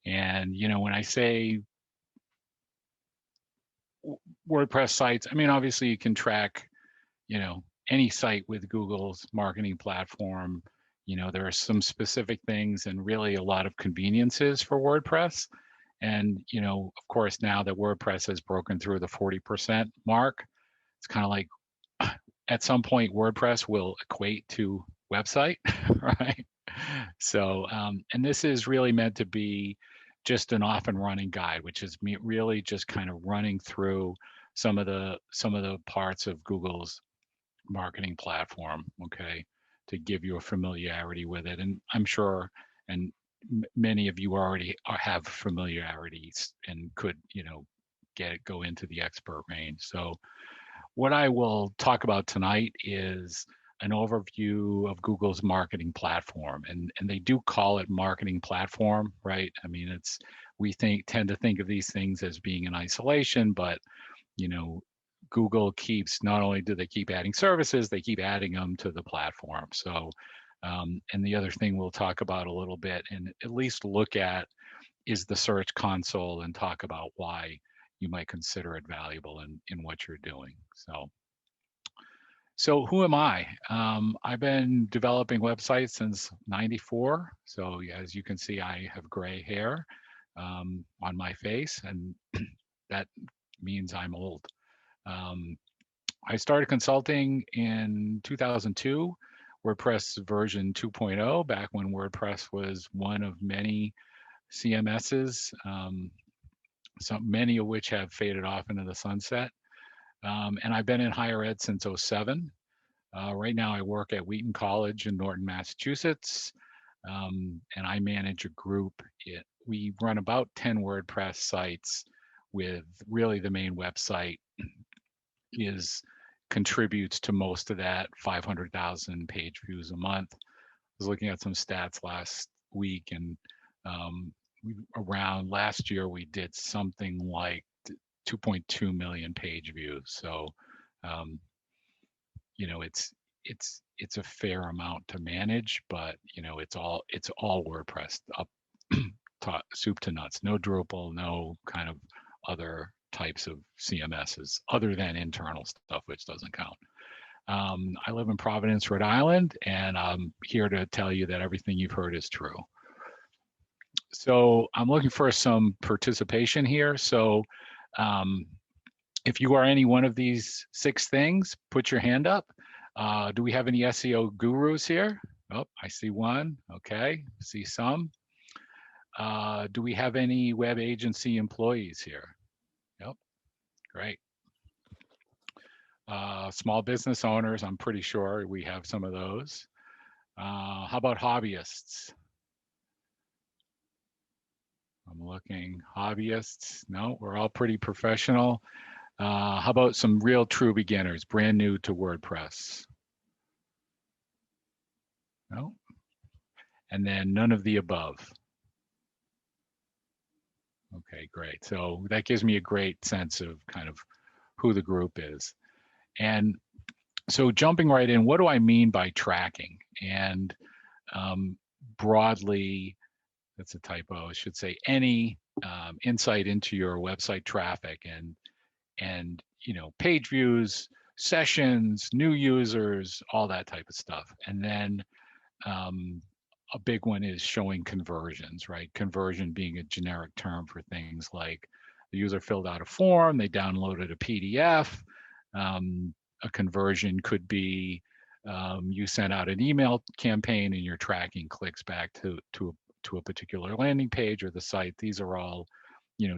And, when I say WordPress sites, I mean, obviously you can track, any site with Google's marketing platform. There are some specific things and really a lot of conveniences for WordPress. And, of course, now that WordPress has broken through the 40% mark, it's kind of like at some point WordPress will equate to website, right? So, and this is really meant to be just an off and running guide, which is really just kind of running through some of the parts of Google's marketing platform, okay, to give you a familiarity with it. And I'm sure, and many of you already have familiarities and could, go into the expert range. So what I will talk about tonight is an overview of Google's marketing platform. And they do call it marketing platform, right? I mean, we tend to think of these things as being in isolation, but Google keeps, not only do they keep adding services, they keep adding them to the platform. So, and the other thing we'll talk about a little bit and at least look at is the Search Console and talk about why you might consider it valuable in what you're doing. So who am I? I've been developing websites since '94. So as you can see, I have gray hair on my face, and that means I'm old. I started consulting in 2002, WordPress version 2.0, back when WordPress was one of many CMSs, many of which have faded off into the sunset. And I've been in higher ed since '07. Right now I work at Wheaton College in Norton, Massachusetts, and I manage a group. We run about 10 WordPress sites with really the main website contributes to most of that 500,000 page views a month. I was looking at some stats last week, and around last year we did something like 2.2 million page views. So, it's a fair amount to manage, but it's all WordPress up soup to nuts. No Drupal, no kind of other types of CMSs other than internal stuff, which doesn't count. I live in Providence, Rhode Island, and I'm here to tell you that everything you've heard is true. So I'm looking for some participation here. So if you are any one of these 6 things, put your hand up. Do we have any SEO gurus here? Oh, I see one. Okay, see some. Do we have any web agency employees here? Yep, great. Small business owners, I'm pretty sure we have some of those. How about hobbyists? I'm looking, hobbyists, no, we're all pretty professional. How about some real true beginners, brand new to WordPress? No. And then none of the above. Okay, great. So that gives me a great sense of kind of who the group is. And so jumping right in, what do I mean by tracking? And broadly, that's a typo, I should say, any insight into your website traffic and page views, sessions, new users, all that type of stuff. And then a big one is showing conversions, right? Conversion being a generic term for things like the user filled out a form, they downloaded a PDF. A conversion could be you sent out an email campaign and you're tracking clicks back to a particular landing page or the site. These are all,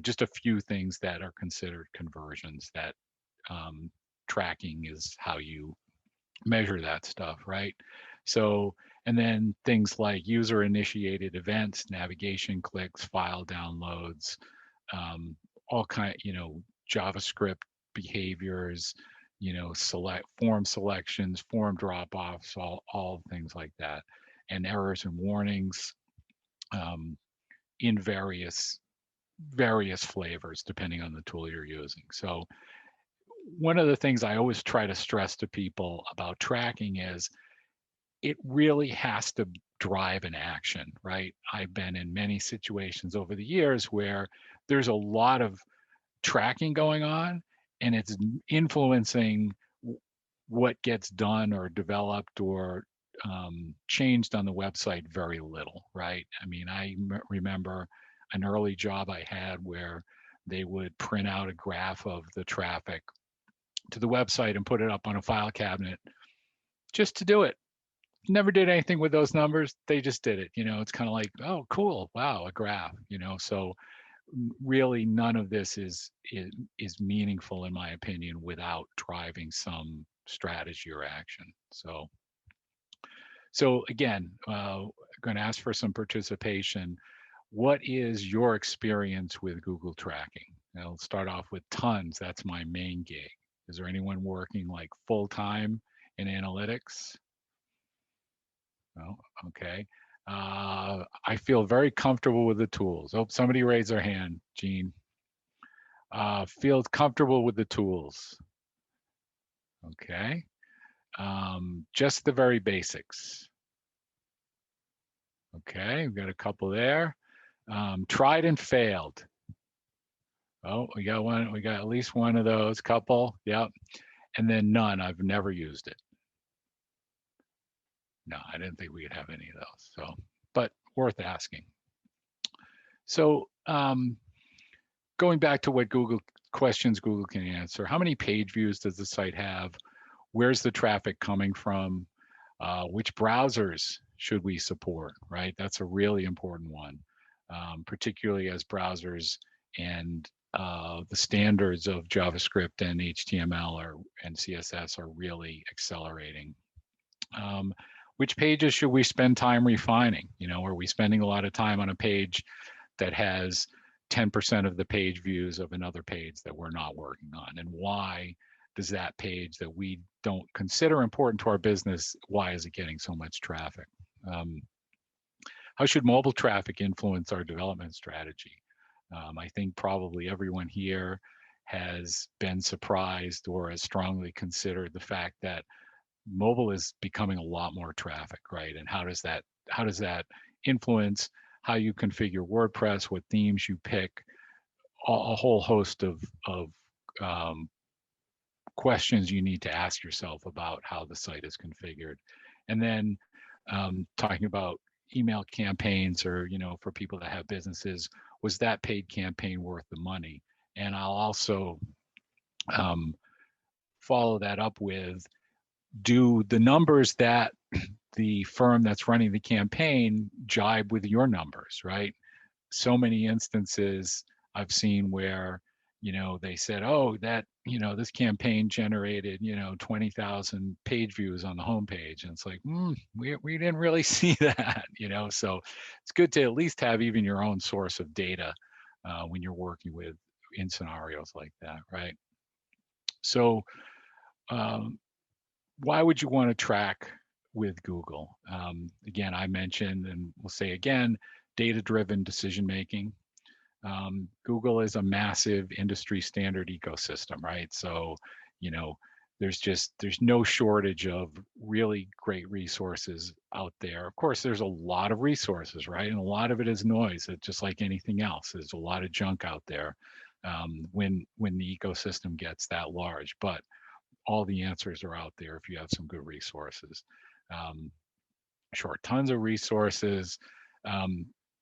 just a few things that are considered conversions that tracking is how you measure that stuff, right? So, and then things like user initiated events, navigation clicks, file downloads, all kind, JavaScript behaviors, form selections, form drop-offs, all things like that, and errors and warnings in various flavors depending on the tool you're using. So one of the things I always try to stress to people about tracking is it really has to drive an action, right? I've been in many situations over the years where there's a lot of tracking going on, and it's influencing what gets done or developed or changed on the website very little, right? I mean, I remember an early job I had where they would print out a graph of the traffic to the website and put it up on a file cabinet just to do it. Never did anything with those numbers. They just did it. It's kind of like, oh, cool. Wow, a graph, so really none of this is meaningful in my opinion without driving some strategy or action. So again, going to ask for some participation. What is your experience with Google tracking? I'll start off with tons. That's my main gig. Is there anyone working like full time in analytics? Oh, okay. I feel very comfortable with the tools. Oh, somebody raised their hand, Gene. Feel comfortable with the tools. Okay. Just the very basics. Okay, we've got a couple there. Tried and failed. Oh, we got one. We got at least one of those. Couple. Yep. And then none. I've never used it. No, I didn't think we could have any of those. So, but worth asking. So, going back to what questions Google can answer. How many page views does the site have? Where's the traffic coming from? Which browsers should we support, right? That's a really important one, particularly as browsers and the standards of JavaScript and HTML and CSS are really accelerating. Which pages should we spend time refining? Are we spending a lot of time on a page that has 10% of the page views of another page that we're not working on? And why does that page that we don't consider important to our business, why is it getting so much traffic? How should mobile traffic influence our development strategy? I think probably everyone here has been surprised or has strongly considered the fact that mobile is becoming a lot more traffic, right? And how does that influence how you configure WordPress, what themes you pick, a whole host of questions you need to ask yourself about how the site is configured. And then talking about email campaigns or, for people that have businesses, was that paid campaign worth the money? And I'll also follow that up with, do the numbers that the firm that's running the campaign jibe with your numbers, right? So many instances I've seen where, they said, oh, that, this campaign generated, 20,000 page views on the homepage. And it's like, we didn't really see that, so it's good to at least have even your own source of data when you're working in scenarios like that, right? So why would you want to track with Google? Again, I mentioned, and we'll say again, data-driven decision-making. Google is a massive industry standard ecosystem, right? So, there's no shortage of really great resources out there. Of course, there's a lot of resources, right? And a lot of it is noise. It's just like anything else. There's a lot of junk out there when the ecosystem gets that large. But all the answers are out there if you have some good resources. Sure, tons of resources.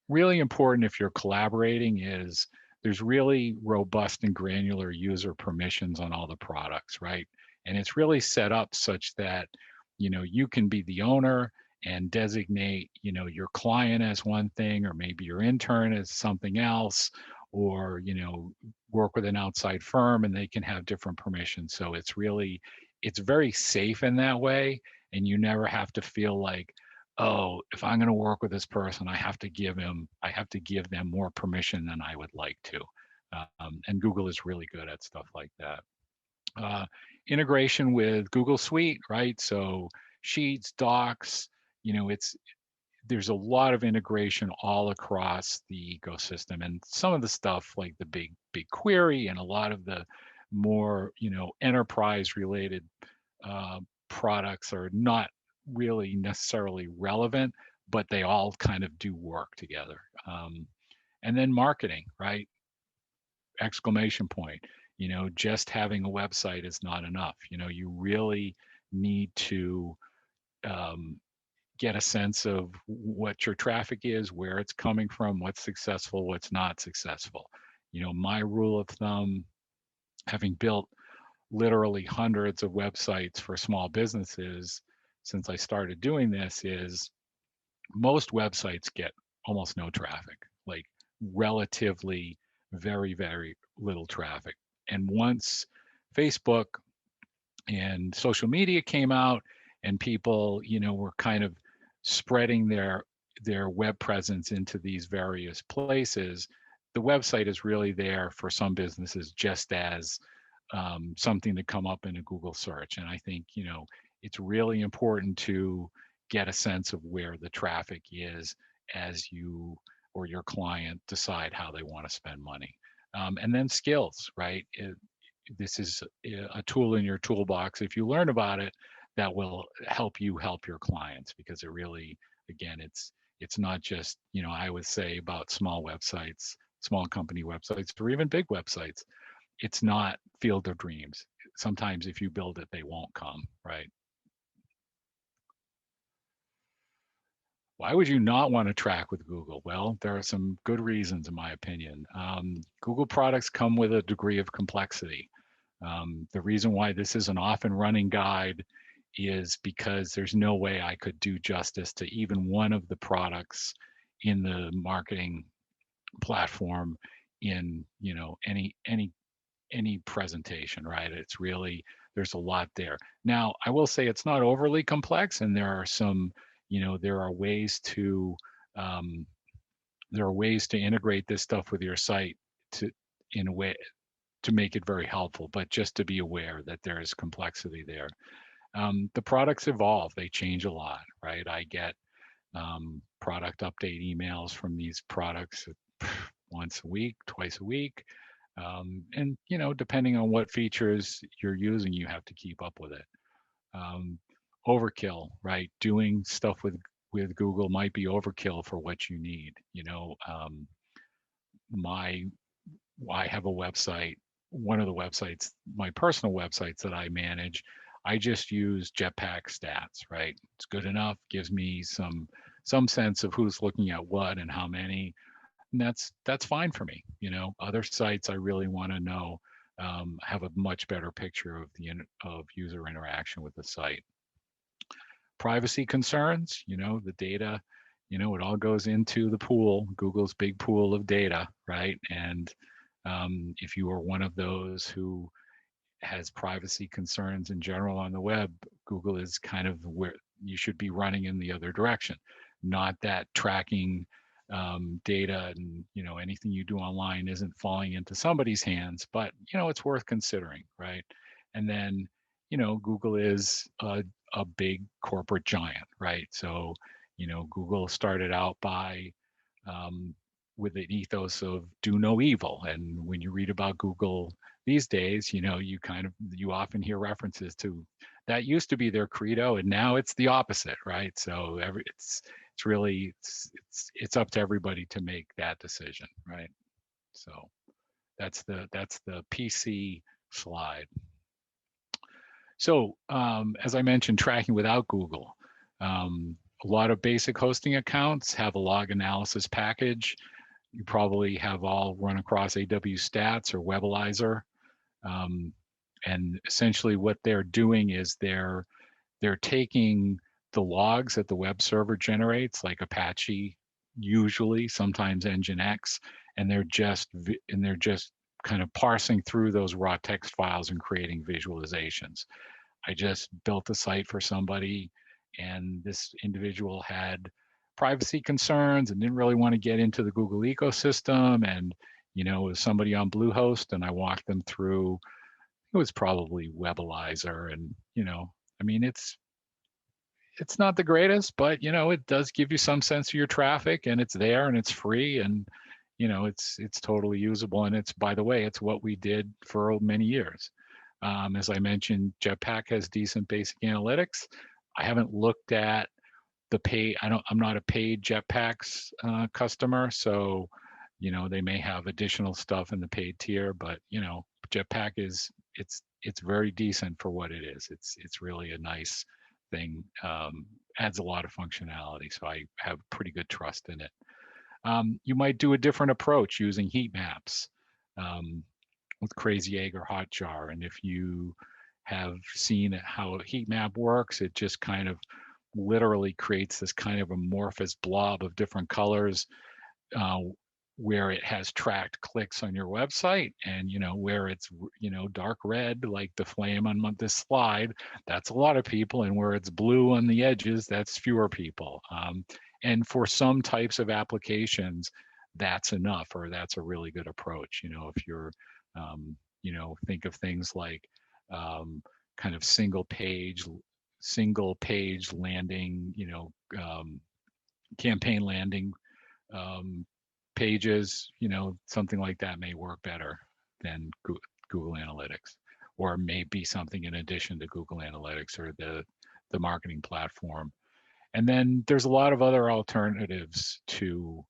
Really important if you're collaborating is there's really robust and granular user permissions on all the products, right? And it's really set up such that, you can be the owner and designate, your client as one thing, or maybe your intern as something else, or, work with an outside firm and they can have different permissions. So it's very safe in that way. And you never have to feel like, oh, if I'm going to work with this person, I have to give them more permission than I would like to. And Google is really good at stuff like that. Integration with Google Suite, right? So Sheets, Docs, there's a lot of integration all across the ecosystem, and some of the stuff like the big query and a lot of the more enterprise related products are not really necessarily relevant, but they all kind of do work together. And then marketing, right? Exclamation point. Just having a website is not enough. You really need to um, get a sense of what your traffic is, where it's coming from, what's successful, what's not successful. My rule of thumb, having built literally hundreds of websites for small businesses since I started doing this, is most websites get almost no traffic, like relatively very, very little traffic. And once Facebook and social media came out and people, were kind of spreading their web presence into these various places, the website is really there for some businesses just as something to come up in a Google search. And I think, it's really important to get a sense of where the traffic is as you or your client decide how they want to spend money. And then skills, right? This is a tool in your toolbox. If you learn about it, that will help you help your clients, because it really, again, it's not just, I would say about small websites, small company websites, or even big websites. It's not field of dreams. Sometimes if you build it, they won't come, right? Why would you not want to track with Google? Well, there are some good reasons, in my opinion. Google products come with a degree of complexity. The reason why this is an often running guide is because there's no way I could do justice to even one of the products in the marketing platform in any presentation, right? It's really, there's a lot there. Now, I will say it's not overly complex, and there are some, there are ways to um, integrate this stuff with your site to in a way to make it very helpful, but just to be aware that there is complexity there. The products evolve, they change a lot, right? I get product update emails from these products once a week, twice a week. And depending on what features you're using, you have to keep up with it. Um, Overkill, right? Doing stuff with Google might be overkill for what you need. My I have a website, one of the websites, my personal websites that I manage, I just use Jetpack stats, right? It's good enough, gives me some sense of who's looking at what and how many, and that's fine for me. Other sites I really want to know, have a much better picture of user interaction with the site. Privacy concerns, the data, it all goes into the pool, Google's big pool of data, right? And if you are one of those who has privacy concerns in general on the web, Google is kind of where you should be running in the other direction. Not that tracking data and anything you do online isn't falling into somebody's hands, but it's worth considering, right? And then Google is a big corporate giant, right? So Google started out by um, with an ethos of do no evil. And when you read about Google these days, you often hear references to that used to be their credo, and now it's the opposite, right? So it's really it's up to everybody to make that decision, right? So that's the PC slide. So as I mentioned, tracking without Google. A lot of basic hosting accounts have a log analysis package. You probably have all run across AW Stats or Webalizer. Um, and essentially what they're doing is they're taking the logs that the web server generates, like Apache, usually, sometimes Nginx, and they're just kind of parsing through those raw text files and creating visualizations. I just built a site for somebody, and this individual had privacy concerns and didn't really want to get into the Google ecosystem. And, it was somebody on Bluehost, and I walked them through, it was probably Webalizer. And, I mean, it's not the greatest, but, it does give you some sense of your traffic, and it's there and it's free, and, it's totally usable. And it's, by the way, it's what we did for many years. As I mentioned, Jetpack has decent basic analytics. I haven't looked at the pay. I'm not a paid Jetpacks customer, so they may have additional stuff in the paid tier, but Jetpack it's very decent for what it is. It's really a nice thing. Adds a lot of functionality, so I have pretty good trust in it. You might do a different approach using heat maps with Crazy Egg or Hotjar, and if you have seen how a heat map works, it just kind of literally creates this kind of amorphous blob of different colors uh, where it has tracked clicks on your website, and where it's dark red like the flame on this slide, that's a lot of people, and where it's blue on the edges, that's fewer people. And for some types of applications, that's enough, or that's a really good approach. If you're think of things like kind of single page landing, campaign landing um, pages, something like that may work better than Google Analytics, or maybe something in addition to Google Analytics or the marketing platform. And then there's a lot of other alternatives to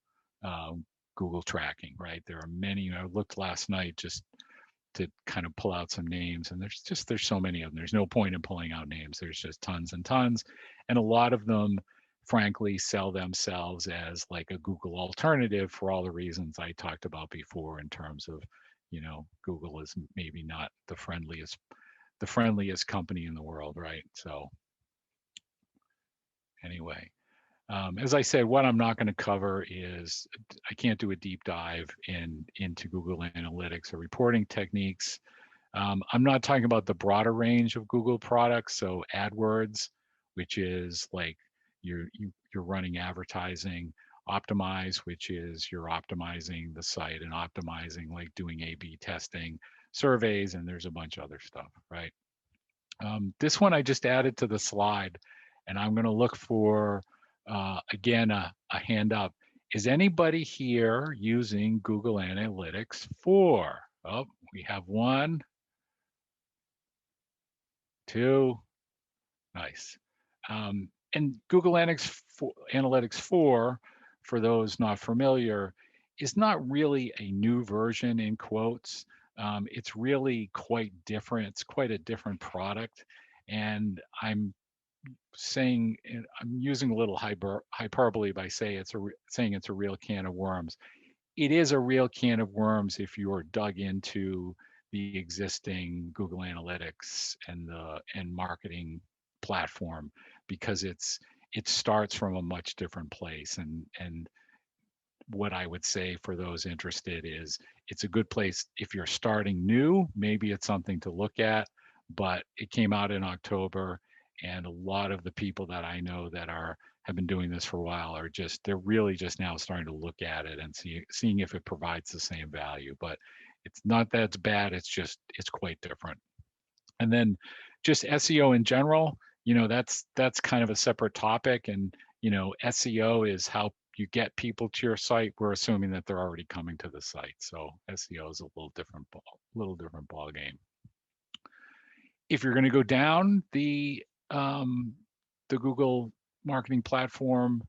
Google tracking, right? There are many. I looked last night just to kind of pull out some names, and there's so many of them. There's no point in pulling out names. There's just tons and tons, and a lot of them frankly sell themselves as like a Google alternative for all the reasons I talked about before, in terms of Google is maybe not the friendliest company in the world, right? So anyway, as I said, what I'm not going to cover is, I can't do a deep dive into Google Analytics or reporting techniques. I'm not talking about the broader range of Google products. So AdWords, which is like you're running advertising. Optimize, which is you're optimizing the site and optimizing, like doing A/B testing, surveys, and there's a bunch of other stuff, right? This one I just added to the slide, and I'm going to look for, again, a hand up. Is anybody here using Google Analytics 4? Oh, we have 1, 2, nice. And Google Analytics 4, for those not familiar, is not really a new version in quotes. It's really quite different. It's quite a different product. And I'm using a little hyperbole by saying it's a real can of worms. It is a real can of worms if you're dug into the existing Google Analytics and marketing platform, because it starts from a much different place. And what I would say for those interested is, it's a good place if you're starting new. Maybe it's something to look at, but it came out in October, and a lot of the people that I know that have been doing this for a while they're really just now starting to look at it and seeing if it provides the same value. But it's not that it's bad, it's quite different. And then just SEO in general, that's kind of a separate topic. And SEO is how you get people to your site. We're assuming that they're already coming to the site, so SEO is a little different ball game. If you're going to go down the Google marketing platform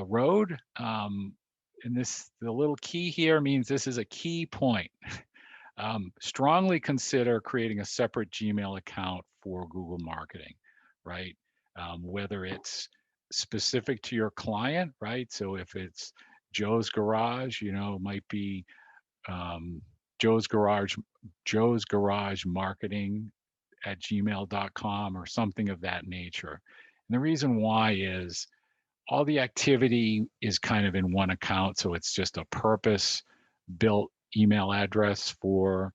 road, and the little key here means this is a key point. Strongly consider creating a separate Gmail account for Google marketing, right? Whether it's specific to your client, right? So if it's Joe's Garage, it might be Joe's Garage Marketing at gmail.com or something of that nature. And the reason why is all the activity is kind of in one account, so it's just a purpose-built email address for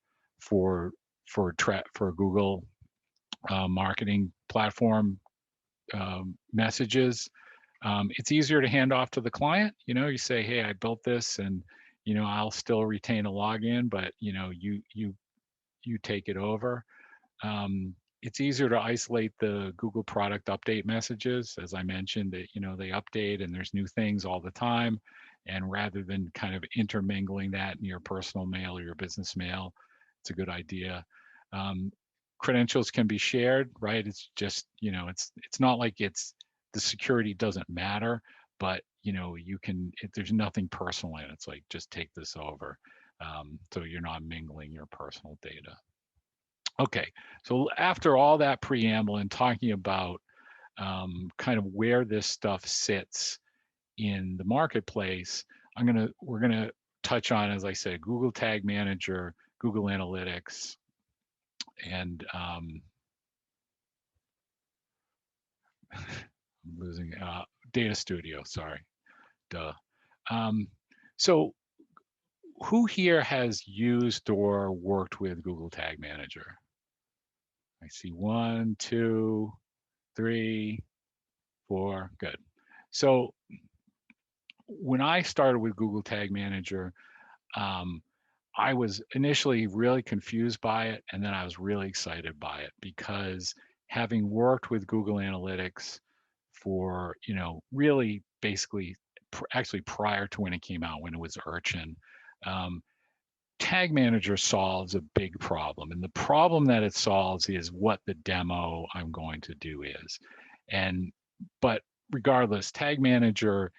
Google marketing platform messages. It's easier to hand off to the client. You say, hey, I built this, and I'll still retain a login, but you take it over. It's easier to isolate the Google product update messages. As I mentioned, that they update and there's new things all the time. And rather than kind of intermingling that in your personal mail or your business mail, it's a good idea. Credentials can be shared, right? It's just, it's not like it's the security doesn't matter, but you know, you can, there's nothing personal in it. It's like, just take this over. So you're not mingling your personal data. Okay, so after all that preamble and talking about kind of where this stuff sits in the marketplace, we're gonna touch on, as I said, Google Tag Manager, Google Analytics, and I'm losing Data Studio. Sorry, duh. Um, so who here has used or worked with Google Tag Manager? I see 1, 2, 3, 4. Good. So when I started with Google Tag Manager, um, I was initially really confused by it, and then I was really excited by it because having worked with Google Analytics for, you know, really basically actually prior to when it came out, when it was Urchin, um, Tag Manager solves a big problem. And the problem that it solves is what the demo I'm going to do is. And, but regardless, Tag Manager,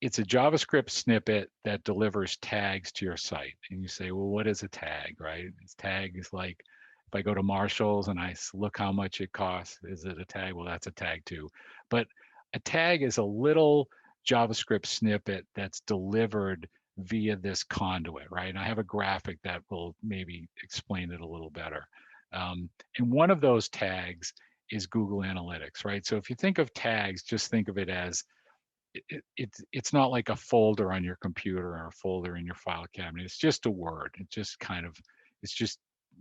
it's a JavaScript snippet that delivers tags to your site. And you say, well, what is a tag, right? This tag is like, if I go to Marshall's and I look how much it costs, is it a tag? Well, that's a tag too. But a tag is a little JavaScript snippet that's delivered via this conduit, right? And I have a graphic that will maybe explain it a little better. And one of those tags is Google Analytics, right? So if you think of tags, just think of it as it's not like a folder on your computer or a folder in your file cabinet. It's just a word. It just kind of, it's just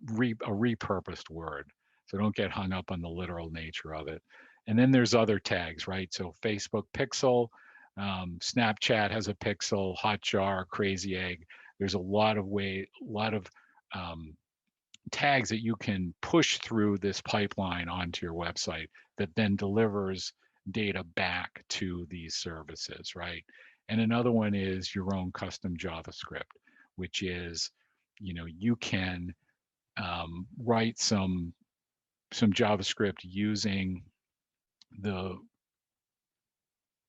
a repurposed word. So don't get hung up on the literal nature of it. And then there's other tags, right? So Facebook pixel, Snapchat has a pixel, Hotjar, Crazy Egg. There's a lot of um, tags that you can push through this pipeline onto your website that then delivers data back to these services, right? And another one is your own custom JavaScript, which is, you know, you can write some JavaScript using the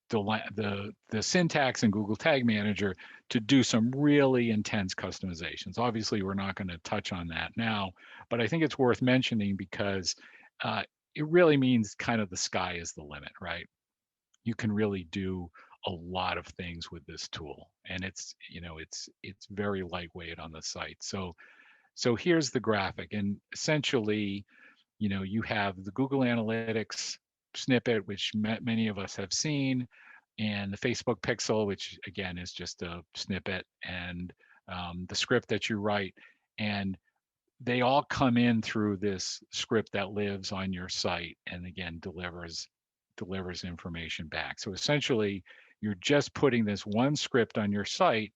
the syntax in Google Tag Manager to do some really intense customizations. Obviously, we're not going to touch on that now, but I think it's worth mentioning because uh, it really means kind of the sky is the limit, right? You can really do a lot of things with this tool, and it's, you know, it's very lightweight on the site. So here's the graphic, and essentially, you know, you have the Google Analytics snippet, which many of us have seen, and the Facebook pixel, which again is just a snippet, and the script that you write. And they all come in through this script that lives on your site and again delivers information back. So essentially, you're just putting this one script on your site,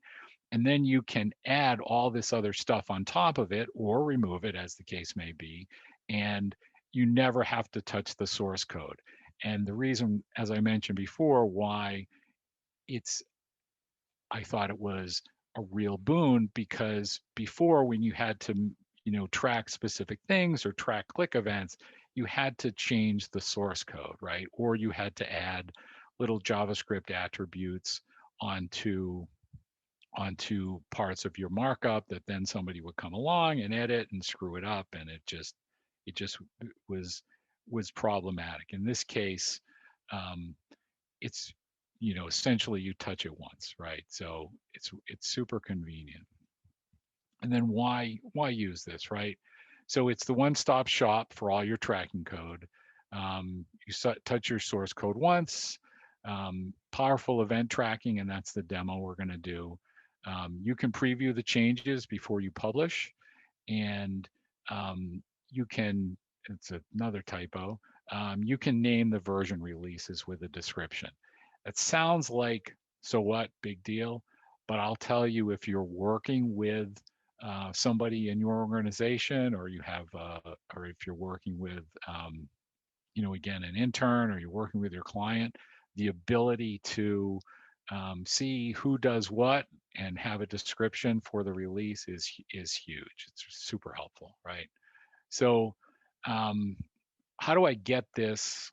and then you can add all this other stuff on top of it or remove it, as the case may be, and you never have to touch the source code. And the reason, as I mentioned before, why it's I thought it was a real boon, because before, when you had to, you know, track specific things or track click events, you had to change the source code, right? Or you had to add little JavaScript attributes onto parts of your markup that then somebody would come along and edit and screw it up, and it just was problematic. In this case, um, it's, you know, essentially you touch it once, right? So it's super convenient. And then why use this, right? So it's the one-stop shop for all your tracking code. You touch your source code once. Powerful event tracking, and that's the demo we're going to do. You can preview the changes before you publish, and you can, it's another typo, you can name the version releases with a description. It sounds like, so what, big deal? But I'll tell you, if you're working with somebody in your organization, or you have, or if you're working with, you know, again, an intern, or you're working with your client, the ability to see who does what and have a description for the release is huge. It's super helpful, right? So, how do I get this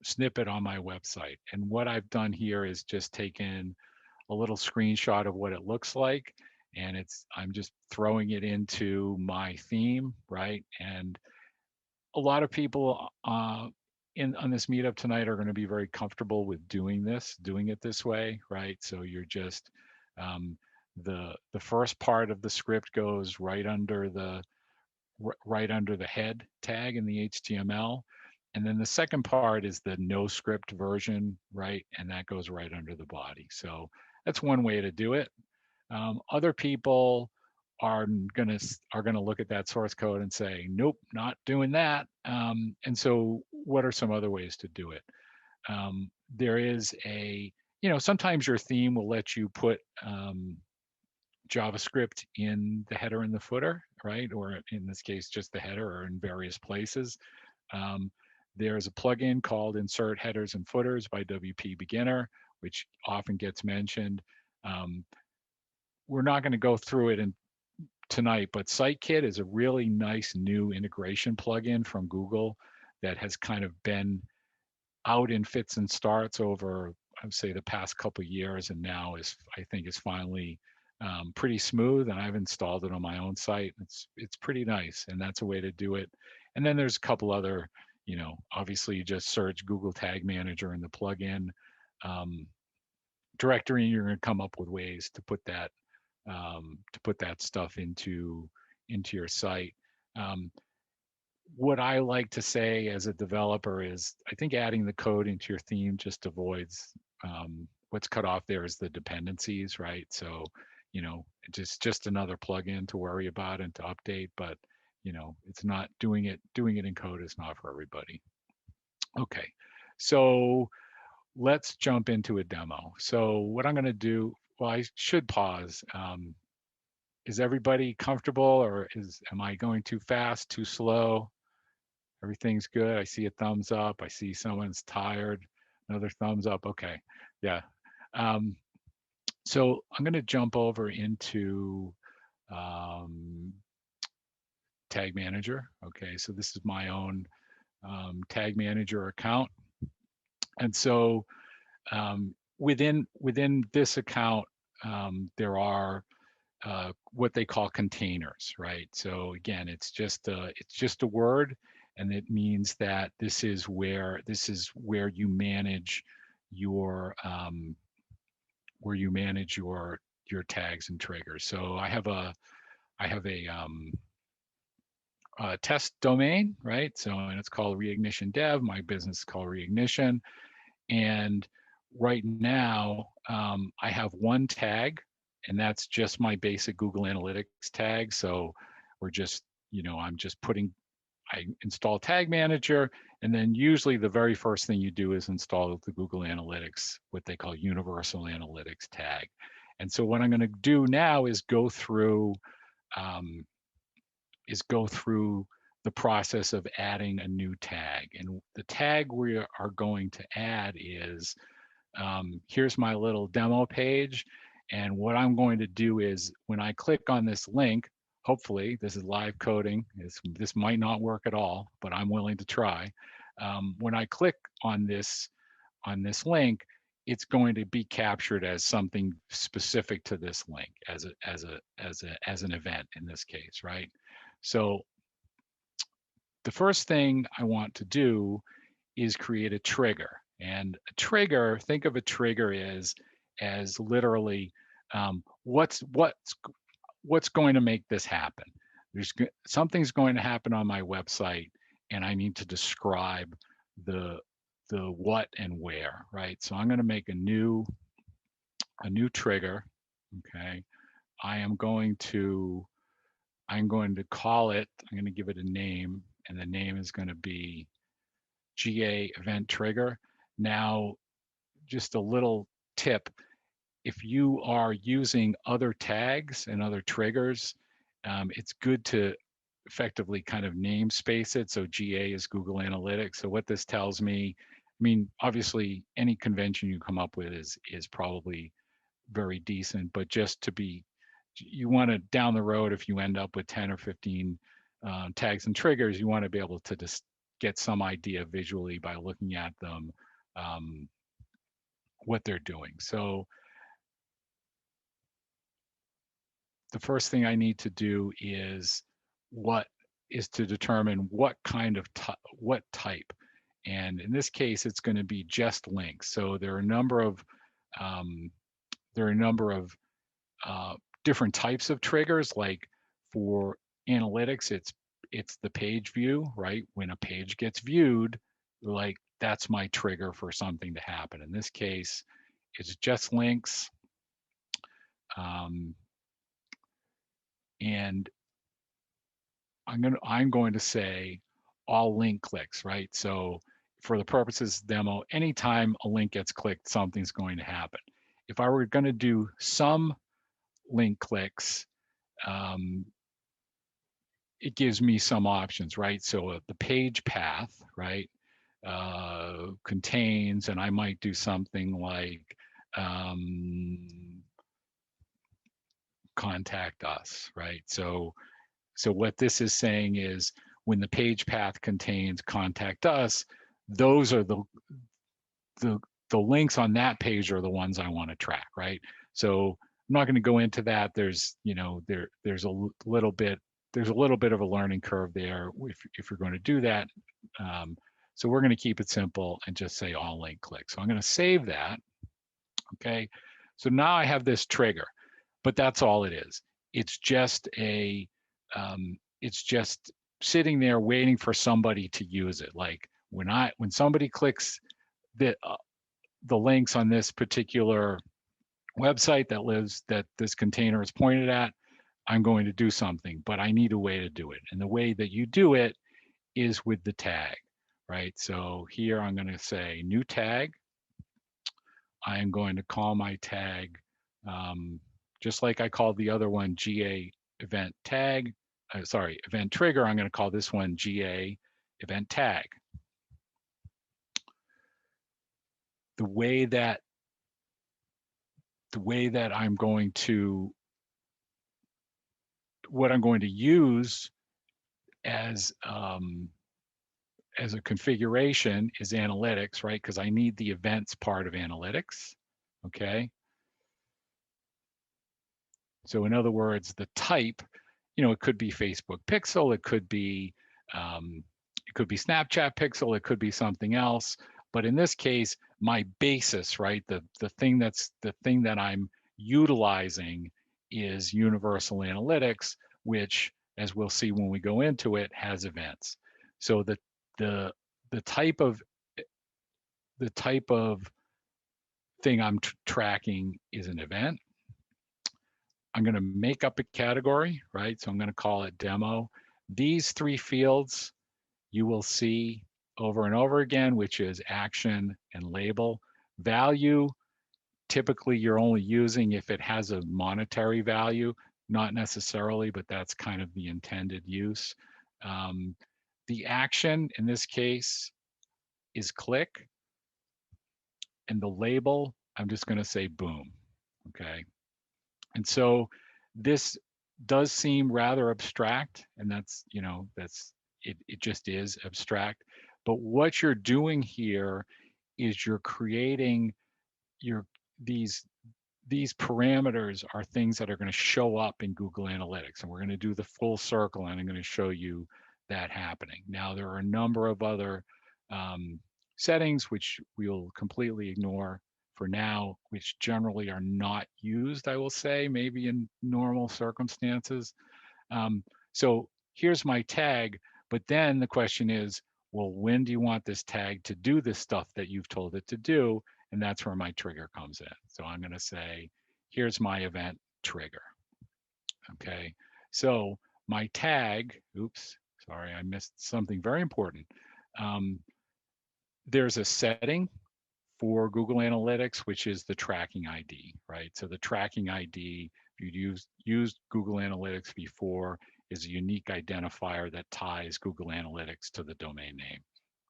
snippet on my website. And what I've done here is just taken a little screenshot of what it looks like, and I'm just throwing it into my theme, right? And a lot of people in on this meetup tonight are going to be very comfortable with doing it this way, right? So you're just the first part of the script goes right under the head tag in the HTML. And then the second part is the no script version, right? And that goes right under the body. So that's one way to do it. Other people are gonna look at that source code and say, nope, not doing that. And so, what are some other ways to do it? There is sometimes your theme will let you put JavaScript in the header and the footer, right? Or in this case, just the header, or in various places. Um, there's a plugin called Insert Headers and Footers by WP Beginner, which often gets mentioned. Um, we're not going to go through it tonight, but SiteKit is a really nice new integration plugin from Google that has kind of been out in fits and starts over, I would say, the past couple of years, and now I think is finally pretty smooth. And I've installed it on my own site. It's pretty nice, and that's a way to do it. And then there's a couple other, obviously you just search Google Tag Manager in the plugin directory, and you're going to come up with ways to put that stuff into your site. Um, what I like to say as a developer is, I think adding the code into your theme just avoids what's cut off there is the dependencies, right? So, just another plugin to worry about and to update, but it's not doing it in code is not for everybody. Okay, so let's jump into a demo. So what I'm going to do, well, I should pause. Is everybody comfortable, or am I going too fast, too slow? Everything's good. I see a thumbs up. I see someone's tired. Another thumbs up. Okay. Yeah. Um, so I'm going to jump over into Tag Manager. Okay. So this is my own Tag Manager account. And so within this account, there are what they call containers, right? So again, it's just a word, and it means that this is where you manage your tags and triggers. So I have a test domain, right? So, and it's called Reignition Dev. My business is called Reignition, and right now I have one tag, and that's just my basic Google Analytics tag. So we're just, I install Tag Manager, and then usually the very first thing you do is install the Google Analytics, what they call Universal Analytics tag. And so what I'm going to do now is go through the process of adding a new tag. And the tag we are going to add is, here's my little demo page. And what I'm going to do is, when I click on this link, hopefully this is live coding. This might not work at all, but I'm willing to try. When I click on this link, it's going to be captured as something specific to this link, as an event in this case, right? So the first thing I want to do is create a trigger. And a trigger, think of a trigger as literally what's going to make this happen. Something's going to happen on my website, and I need to describe the what and where, right? So I'm going to make a new trigger. Okay, I'm going to call it. I'm going to give it a name, and the name is going to be GA event trigger. Now, just a little tip: if you are using other tags and other triggers, it's good to effectively kind of namespace it. So GA is Google Analytics. So what this tells me, I mean, obviously any convention you come up with is probably very decent, but you want to, down the road, if you end up with 10 or 15 tags and triggers, you want to be able to just get some idea visually by looking at them, what they're doing. So the first thing I need to do is to determine what kind of what type. And in this case, it's going to be just links. So there are a number of um, different types of triggers. Like for analytics, it's the page view, right? When a page gets viewed, like that's my trigger for something to happen. In this case, it's just links. Um, and I'm going to say all link clicks, right? So for the purposes of demo, anytime a link gets clicked, something's going to happen. If I were going to do some link clicks, it gives me some options, right? So the page path, right, contains, and I might do something like contact us, right? So what this is saying is when the page path contains contact us, those are the links on that page are the ones I want to track, right? So I'm not going to go into that. There's, there's a little bit of a learning curve there if you're going to do that. So we're going to keep it simple and just say all link clicks. So I'm going to save that. Okay. So now I have this trigger, but that's all it is. It's just it's just sitting there waiting for somebody to use it. Like when somebody clicks the links on this particular website that this container is pointed at, I'm going to do something, but I need a way to do it. And the way that you do it is with the tag, right? So here I'm going to say new tag. I am going to call my tag, just like I called the other one GA event tag, event trigger. I'm going to call this one GA event tag. The way that I'm going to, what I'm going to use as a configuration is analytics, right? Because I need the events part of analytics, okay? So in other words, the type, it could be Facebook Pixel, it could be Snapchat Pixel, it could be something else. But in this case, my basis, right, the thing that I'm utilizing is Universal Analytics, which, as we'll see when we go into it, has events. So the type of thing I'm tracking is an event. I'm going to make up a category, right? So I'm going to call it demo. These three fields you will see over and over again, which is action and label. Value, typically you're only using if it has a monetary value, not necessarily, but that's kind of the intended use. The action in this case is click, and the label, I'm just going to say boom, okay? And so this does seem rather abstract, and that's, it just is abstract. But what you're doing here is you're creating these parameters are things that are going to show up in Google Analytics, and we're going to do the full circle, and I'm going to show you that happening. Now, there are a number of other settings which we'll completely ignore for now, which generally are not used, I will say, maybe in normal circumstances. So here's my tag, but then the question is, well, when do you want this tag to do this stuff that you've told it to do? And that's where my trigger comes in. So I'm going to say, here's my event trigger. Okay, so my tag, oops, sorry, I missed something very important. There's a setting for Google Analytics, which is the tracking ID, right? So the tracking ID, if you used Google Analytics before, is a unique identifier that ties Google Analytics to the domain name.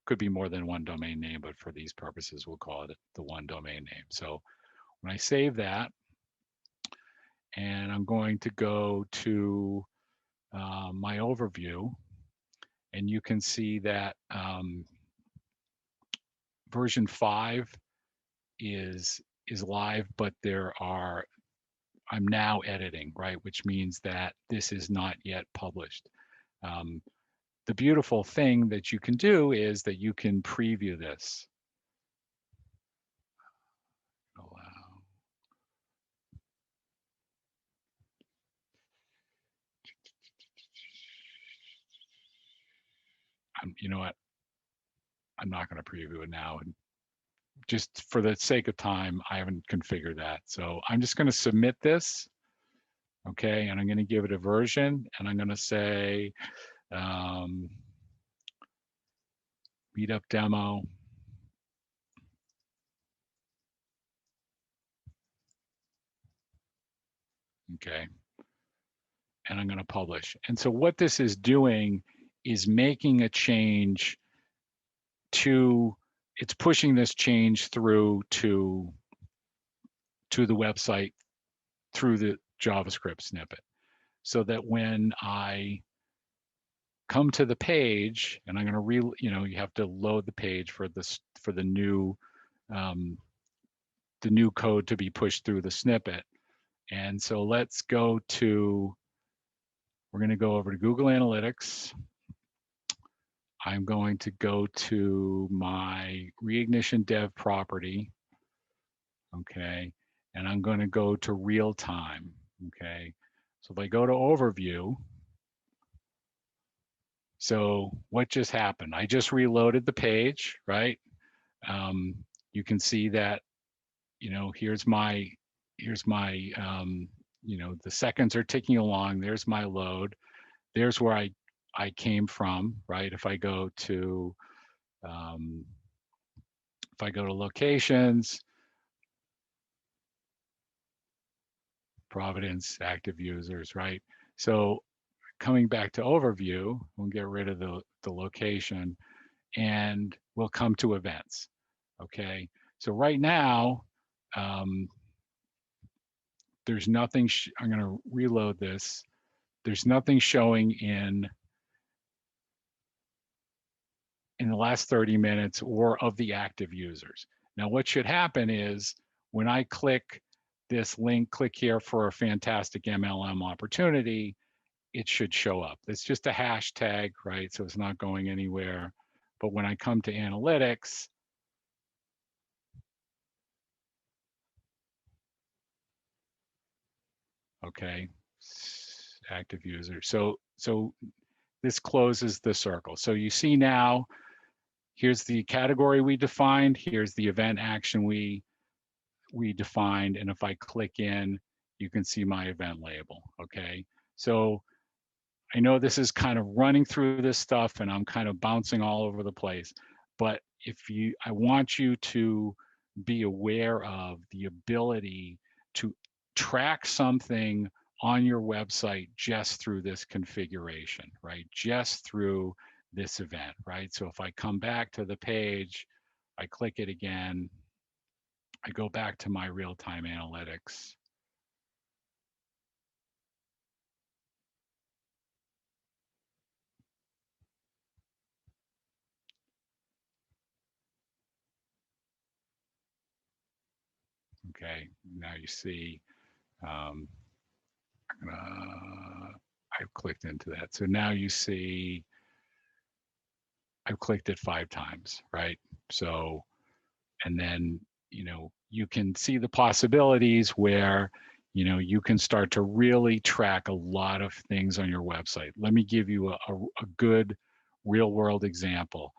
Could be more than one domain name, but for these purposes, we'll call it the one domain name. So when I save that, and I'm going to go to my overview, and you can see that version 5 is live, but I'm now editing, right? Which means that this is not yet published. The beautiful thing that you can do is that you can preview this. Allow. You know what? I'm not going to preview it now. And just for the sake of time, I haven't configured that. So I'm just going to submit this. Okay, and I'm going to give it a version, and I'm going to say meetup demo. Okay, and I'm going to publish. And so what this is doing is making a change to, it's pushing this change through to the website through the JavaScript snippet, so that when I come to the page, and I'm going to you have to load the page for this, for the new code to be pushed through the snippet. And so let's go to, we're going to go over to Google Analytics. I'm going to go to my Reignition dev property. Okay, and I'm going to go to real time. Okay, so if I go to overview, so what just happened? I just reloaded the page, right? You can see that, here's my, the seconds are ticking along. There's my load. There's where I came from, right? If I go to locations, Providence, active users, right? So coming back to overview, we'll get rid of the location, and we'll come to events. Okay, so right now, there's nothing, I'm going to reload this. There's nothing showing in the last 30 minutes or of the active users. Now, what should happen is when I click this link, click here for a fantastic MLM opportunity, it should show up. It's just a hashtag, right? So it's not going anywhere. But when I come to analytics, okay, active user. So this closes the circle. So you see now, here's the category we defined, here's the event action we defined, and if I click in, you can see my event label, okay? So I know this is kind of running through this stuff and I'm kind of bouncing all over the place, but I want you to be aware of the ability to track something on your website just through this configuration, right? Just through this event, right? So if I come back to the page, I click it again, I go back to my real-time analytics. Okay, now you see, I've clicked into that. So now you see, I've clicked it 5 times, right? So, and then, you can see the possibilities where, you can start to really track a lot of things on your website. Let me give you a good real world example.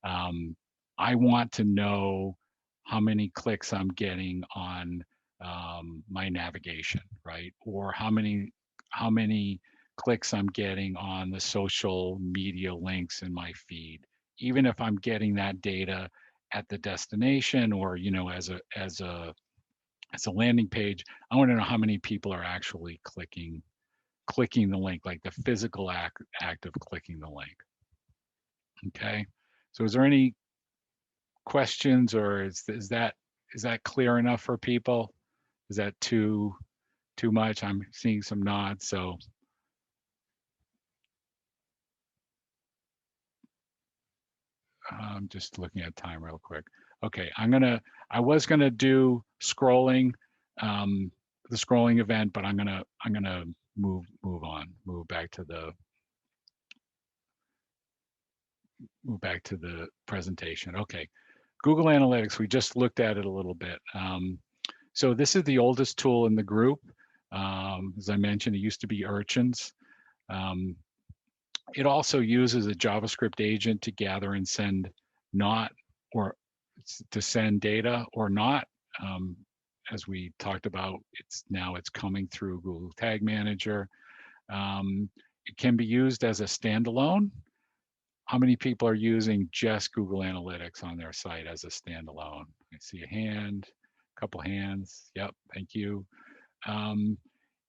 I want to know how many clicks I'm getting on my navigation, right? Or how many clicks I'm getting on the social media links in my feed. Even if I'm getting that data at the destination or as a landing page, I want to know how many people are actually clicking the link, like the physical act of clicking the link. Okay, so is there any questions, or is that clear enough for people? Is that too much? I'm seeing some nods. So I'm just looking at time real quick. Okay, I was gonna do scrolling, the scrolling event, but I'm gonna move on, move back to the presentation. Okay, Google Analytics, we just looked at it a little bit. So this is the oldest tool in the group. As I mentioned, it used to be Urchins. Um, it also uses a JavaScript agent to gather and send not, or to send data or not. Um, as we talked about, it's coming through Google Tag Manager. It can be used as a standalone. How many people are using just Google Analytics on their site as a standalone? I see a hand, a couple hands. Yep, thank you. Um,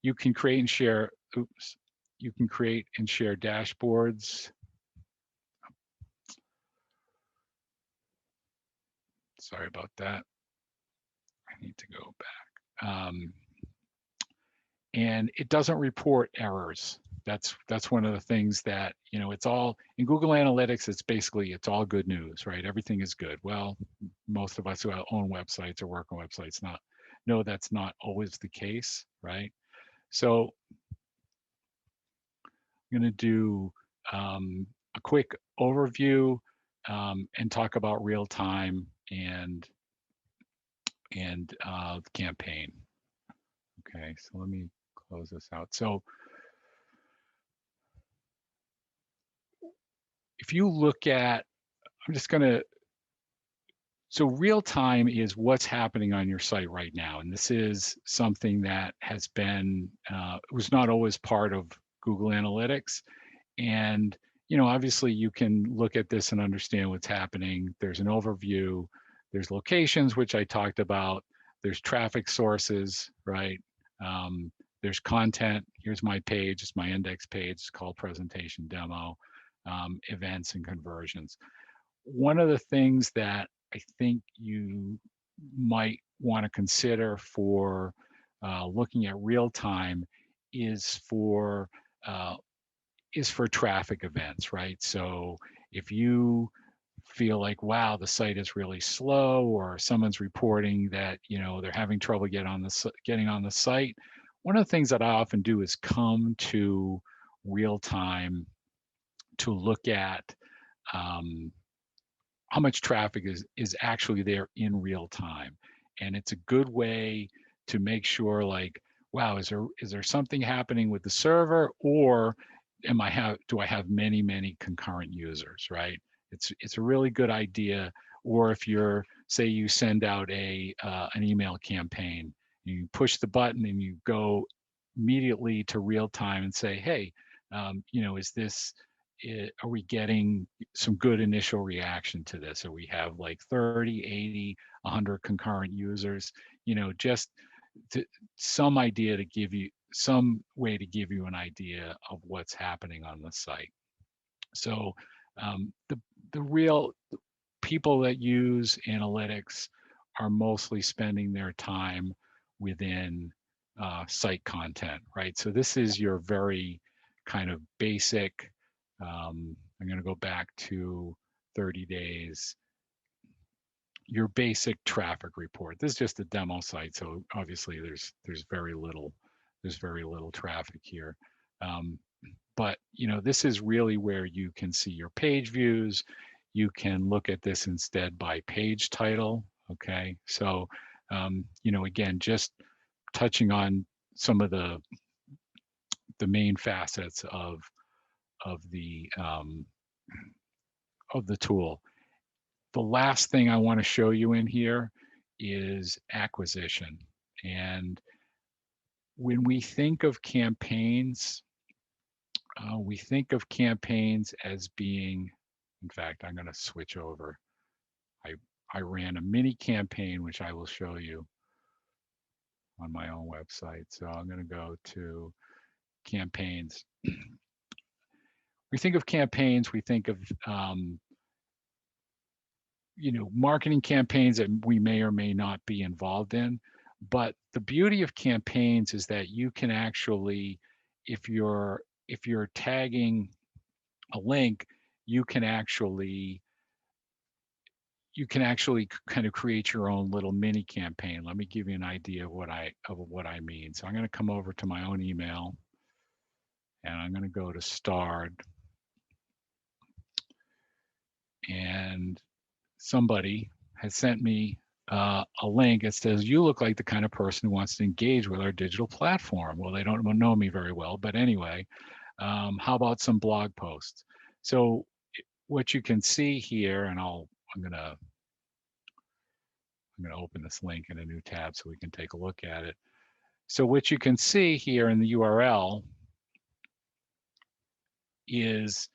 you can create and share, oops, you can create and share dashboards. Sorry about that. I need to go back. And it doesn't report errors. That's one of the things that, it's all in Google Analytics. It's all good news, right? Everything is good. Well, most of us who own websites or work on websites know that's not always the case, right? So I'm going to do a quick overview and talk about real time and campaign. Okay, so let me close this out. So if you look at, I'm just going to, so real time is what's happening on your site right now. And this is something that has been, was not always part of Google Analytics. And, obviously you can look at this and understand what's happening. There's an overview, there's locations, which I talked about. There's traffic sources, right? There's content. Here's my page, it's my index page, it's called presentation demo, events and conversions. One of the things that I think you might want to consider for looking at real time is for traffic events, right? So if you feel like, wow, the site is really slow, or someone's reporting that they're having trouble getting on the site, one of the things that I often do is come to real time to look at how much traffic is actually there in real time. And it's a good way to make sure, like, wow, is there something happening with the server, or do I have many concurrent users, right? It's a really good idea. Or if say you send out an email campaign, you push the button and you go immediately to real time and say, hey, is this, are we getting some good initial reaction to this? Or we have like 30, 80, 100 concurrent users, just some idea to give you some way to give you an idea of what's happening on the site. So the real people that use analytics are mostly spending their time within site content, right? So this is your very kind of basic, I'm going to go back to 30 days, your basic traffic report. This is just a demo site, so obviously there's very little traffic here. But this is really where you can see your page views. You can look at this instead by page title. Okay, so again, just touching on some of the main facets of the tool. The last thing I want to show you in here is acquisition. And when we think of campaigns, as being, in fact, I'm going to switch over. I ran a mini campaign, which I will show you on my own website. So I'm going to go to campaigns. We think of campaigns, we think of marketing campaigns that we may or may not be involved in. But the beauty of campaigns is that you can actually, if you're tagging a link, you can actually you can actually kind of create your own little mini campaign. Let me give you an idea of what I mean. So I'm going to come over to my own email, and I'm going to go to Starred, and somebody has sent me a link that says, you look like the kind of person who wants to engage with our digital platform. Well, they don't know me very well, but anyway, how about some blog posts? So what you can see here, and I'm gonna open this link in a new tab so we can take a look at it. So what you can see here in the URL is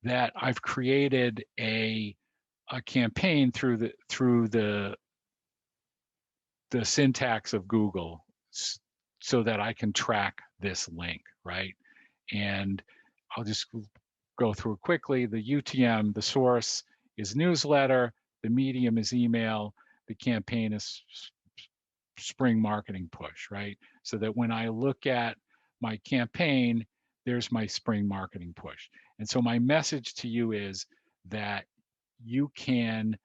that I've created a campaign through the syntax of Google so that I can track this link, right? And I'll just go through quickly. The UTM, the source is newsletter, the medium is email, the campaign is spring marketing push, right? So that when I look at my campaign, there's my spring marketing push. And so my message to you is that you can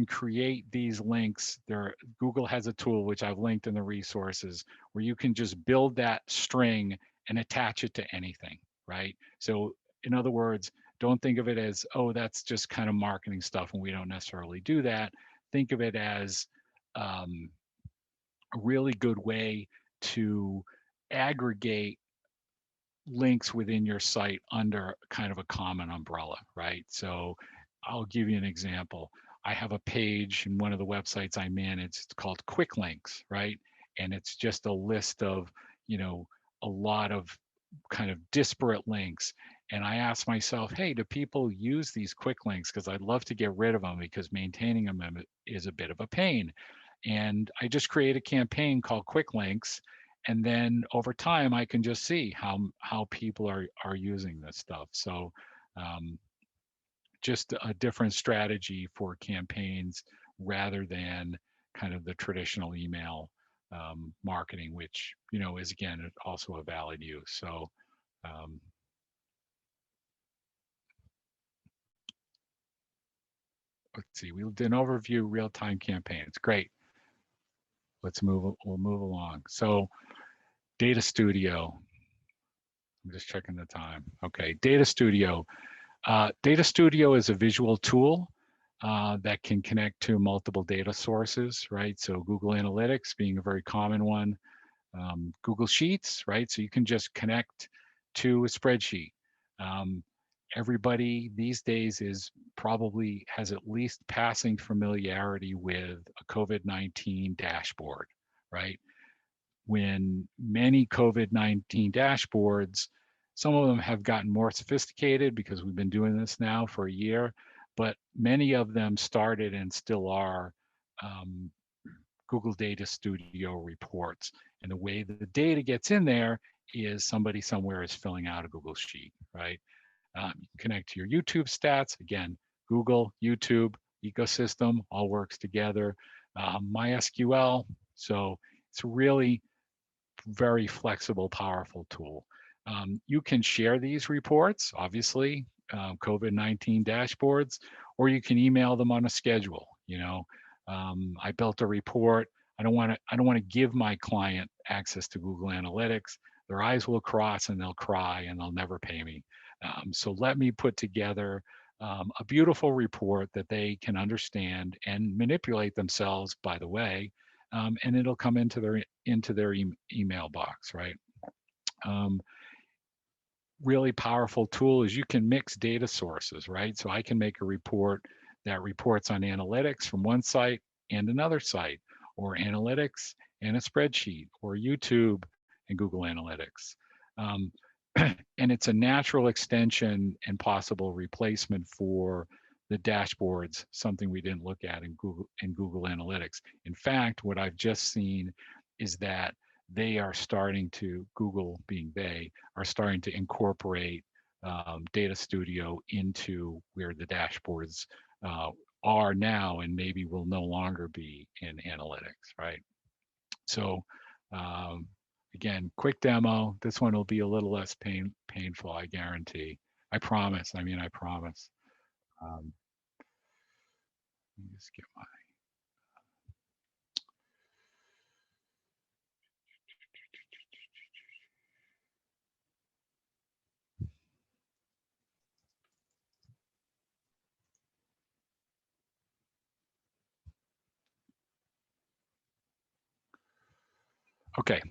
create these links. Google has a tool, which I've linked in the resources, where you can just build that string and attach it to anything, right? So in other words, don't think of it as, oh, that's just kind of marketing stuff and we don't necessarily do that. Think of it as a really good way to aggregate links within your site under kind of a common umbrella, right? So I'll give you an example. I have a page in one of the websites I manage. It's called Quick Links, right? And it's just a list of, a lot of kind of disparate links. And I ask myself, hey, do people use these quick links? Because I'd love to get rid of them because maintaining them is a bit of a pain. And I just create a campaign called Quick Links, and then over time I can just see how people are using this stuff. So just a different strategy for campaigns rather than kind of the traditional email marketing, which is again also a valid use. So let's see, we did an overview, real-time campaigns. Great. We'll move along. So Data Studio. I'm just checking the time. Okay, Data Studio. Data Studio is a visual tool that can connect to multiple data sources, right? So Google Analytics being a very common one. Google Sheets, right? So you can just connect to a spreadsheet. Everybody these days probably has at least passing familiarity with a COVID-19 dashboard, right? When many COVID-19 dashboards, some of them have gotten more sophisticated because we've been doing this now for a year, but many of them started and still are Google Data Studio reports. And the way that the data gets in there is somebody somewhere is filling out a Google Sheet, right? You can connect to your YouTube stats. Again, Google, YouTube, ecosystem, all works together. MySQL. So it's really very flexible, powerful tool. You can share these reports, obviously, COVID-19 dashboards, or you can email them on a schedule. I built a report. I don't want to give my client access to Google Analytics. Their eyes will cross and they'll cry and they'll never pay me. So let me put together a beautiful report that they can understand and manipulate themselves, by the way, and it'll come into their email box, right? Really powerful tool is you can mix data sources, right? So I can make a report that reports on analytics from one site and another site, or analytics and a spreadsheet, or YouTube and Google Analytics. And it's a natural extension and possible replacement for the dashboards, something we didn't look at in Google Analytics. In fact, what I've just seen is that they are starting to, Google being they, are starting to incorporate Data Studio into where the dashboards are now and maybe will no longer be in analytics, right? So again, quick demo. This one will be a little less painful, I guarantee. I promise. I promise. Let me just get my. Okay,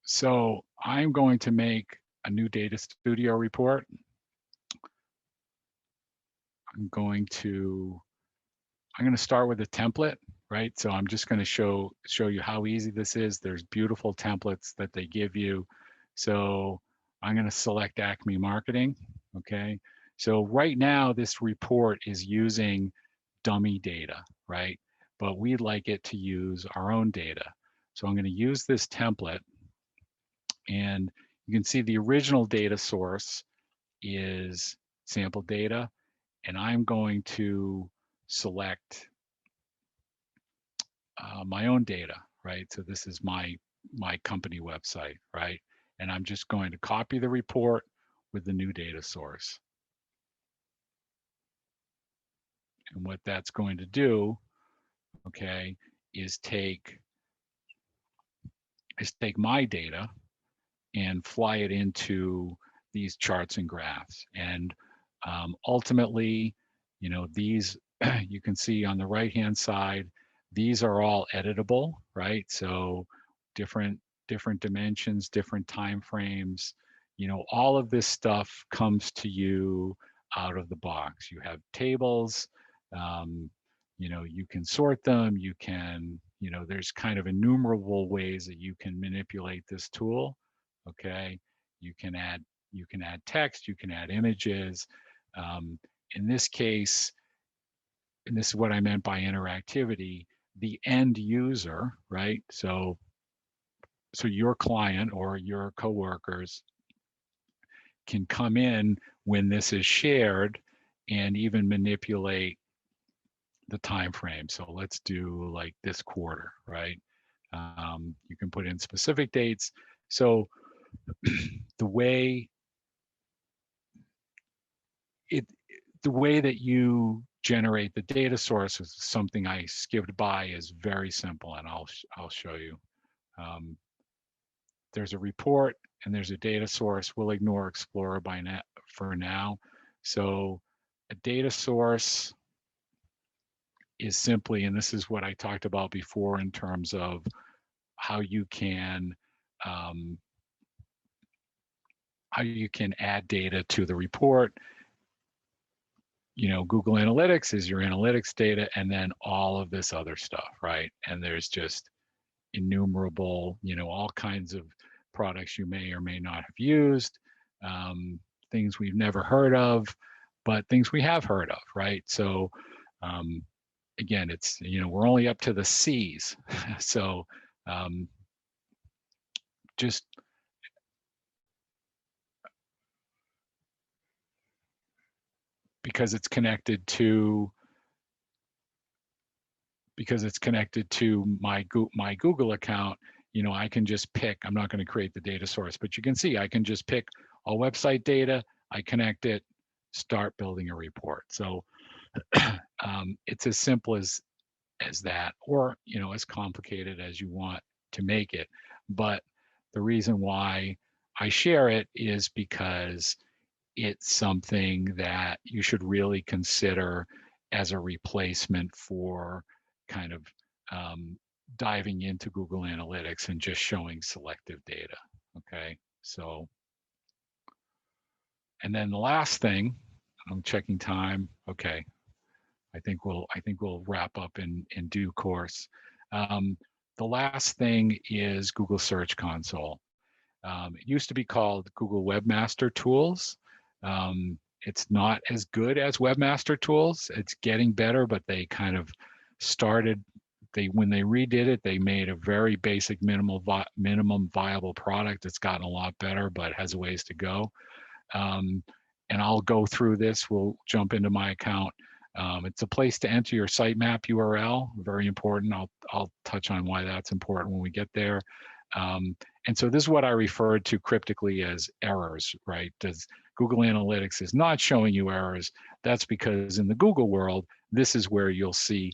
so I'm going to make a new Data Studio report. I'm going to start with a template, right? So I'm just going to show you how easy this is. There's beautiful templates that they give you. So I'm going to select Acme Marketing, okay? So right now this report is using dummy data, right? But we'd like it to use our own data. So I'm going to use this template, and you can see the original data source is sample data, and I'm going to select my own data, right? So this is my company website, right? And I'm just going to copy the report with the new data source. And what that's going to do, okay, is take my data and fly it into these charts and graphs. And ultimately, you know, these you can see on the right-hand side, these are all editable, right? So different dimensions, different time frames, you know, all of this stuff comes to you out of the box. You have tables, you know, you can sort them, you can, you know, there's kind of innumerable ways that you can manipulate this tool. Okay, you can add text, you can add images. In this case, and this is what I meant by interactivity, the end user, right? So your client or your coworkers can come in when this is shared and even manipulate the time frame. So let's do like this quarter, right? You can put in specific dates. So the way that you generate the data source is something I skipped by, is very simple, and I'll show you. There's a report and there's a data source. We'll ignore Explorer for now. So a data source is simply, and this is what I talked about before in terms of how you can add data to the report. You know, Google Analytics is your analytics data, and then all of this other stuff, right? And there's just innumerable, you know, all kinds of products you may or may not have used, things we've never heard of, but things we have heard of, right? So again, it's, you know, we're only up to the C's. So just because it's connected to my Google account, you know, I can just pick, I'm not going to create the data source, but you can see I can just pick all website data, I connect it, start building a report. So it's as simple as that, or, you know, as complicated as you want to make it. But the reason why I share it is because it's something that you should really consider as a replacement for kind of diving into Google Analytics and just showing selective data. Okay, so, and then the last thing, I'm checking time. Okay, I think we'll wrap up in due course. The last thing is Google Search Console. It used to be called Google Webmaster Tools. It's not as good as Webmaster Tools. It's getting better, but they kind of started, when they redid it, they made a very basic minimum viable product. It's gotten a lot better, but has a ways to go. And I'll go through this. We'll jump into my account. It's a place to enter your sitemap URL, very important. I'll touch on why that's important when we get there. And so this is what I referred to cryptically as errors, right? Google Analytics is not showing you errors, that's because in the Google world, this is where you'll see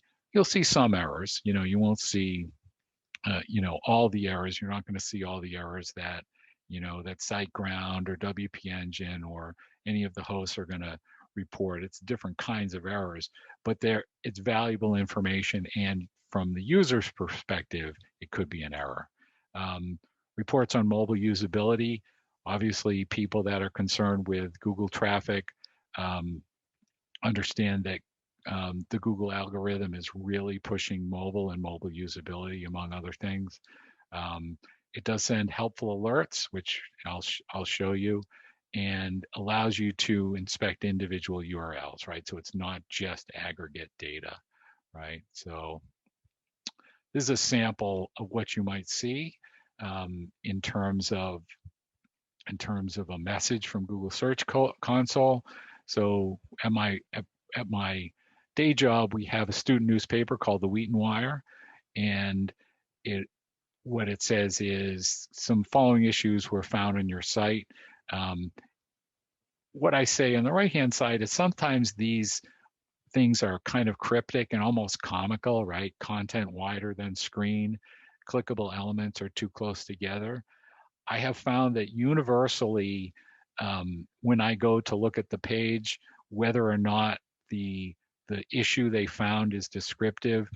some errors. You won't see all the errors. You're not going to see all the errors that that SiteGround or WP Engine or any of the hosts are going to report. It's different kinds of errors, but it's valuable information, and from the user's perspective, it could be an error. Reports on mobile usability. Obviously, people that are concerned with Google traffic understand that the Google algorithm is really pushing mobile and mobile usability, among other things. It does send helpful alerts, which I'll show you, and allows you to inspect individual URLs, right? So it's not just aggregate data, right? So this is a sample of what you might see in terms of a message from Google Search Console. So at my day job, we have a student newspaper called the Wheaton Wire, and what it says is some following issues were found on your site. What I say on the right-hand side is sometimes these things are kind of cryptic and almost comical, right? Content wider than screen, clickable elements are too close together. I have found that universally, when I go to look at the page, whether or not the issue they found is descriptive,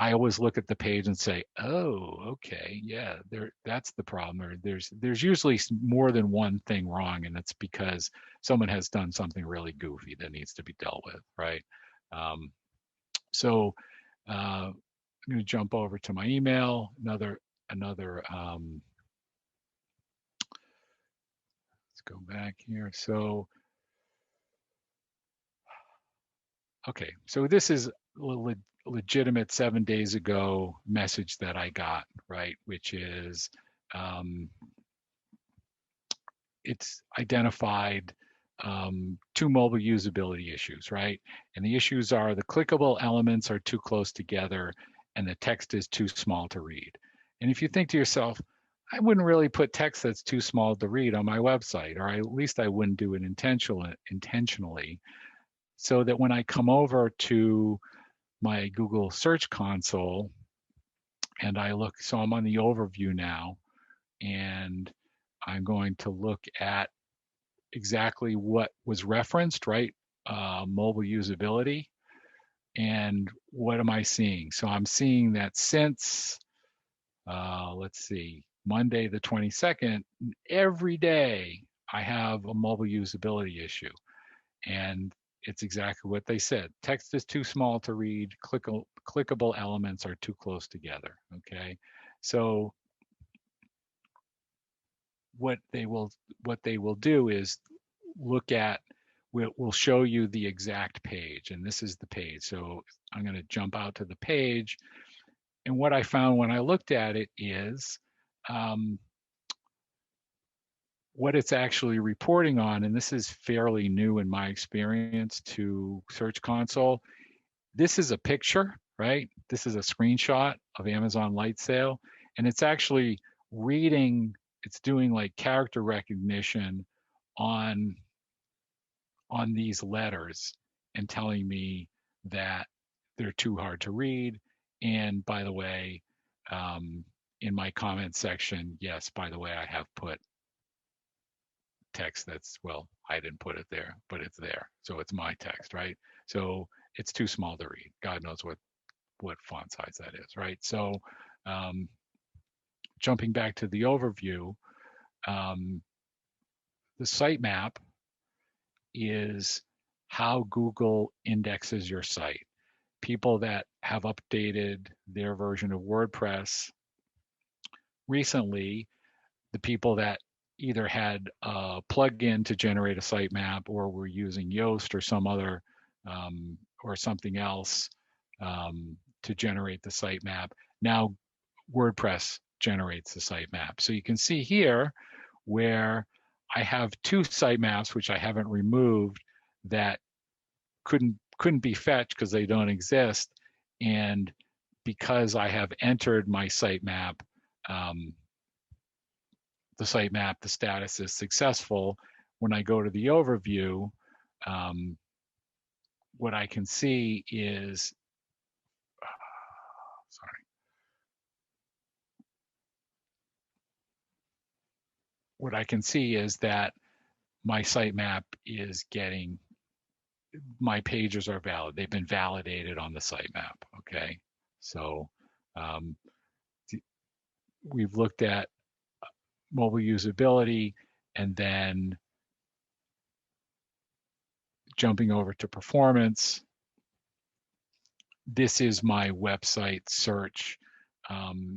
I always look at the page and say, oh, okay, yeah, that's the problem. Or there's usually more than one thing wrong, and it's because someone has done something really goofy that needs to be dealt with, right? So I'm going to jump over to my email. Let's go back here. So, okay, so this is legitimate 7 days ago message that I got, right? Which is it's identified 2 mobile usability issues, right? And the issues are the clickable elements are too close together and the text is too small to read. And if you think to yourself, I wouldn't really put text that's too small to read on my website, or at least I wouldn't do it intentionally, so that when I come over to my Google Search Console and I look, so I'm on the overview now, and I'm going to look at exactly what was referenced, right? Mobile usability. And what am I seeing? So I'm seeing that since, let's see, Monday the 22nd, every day I have a mobile usability issue. And it's exactly what they said. Text is too small to read. Clickable elements are too close together. Okay, so what they will do is look at. We'll show you the exact page, and this is the page. So I'm going to jump out to the page, and what I found when I looked at it is what it's actually reporting on, and this is fairly new in my experience to Search Console. This is a picture, right? This is a screenshot of Amazon Light Sale, and it's actually reading, it's doing like character recognition on these letters and telling me that they're too hard to read. And by the way, in my comment section, yes, by the way, I have put text that's, well, I didn't put it there, but it's there. So it's my text, right? So it's too small to read. God knows what font size that is, right? So jumping back to the overview, the sitemap is how Google indexes your site. People that have updated their version of WordPress recently, the people that either had a plugin to generate a sitemap or were using Yoast or some other or something else to generate the sitemap. Now WordPress generates the sitemap. So you can see here where I have 2 sitemaps which I haven't removed that couldn't be fetched because they don't exist, and because I have entered my sitemap, the status is successful. when I go to the overview, what I can see is, sorry, what I can see is that my sitemap is getting, my pages are valid. They've been validated on the sitemap. Okay, so we've looked at mobile usability, and then jumping over to performance. This is my website search, my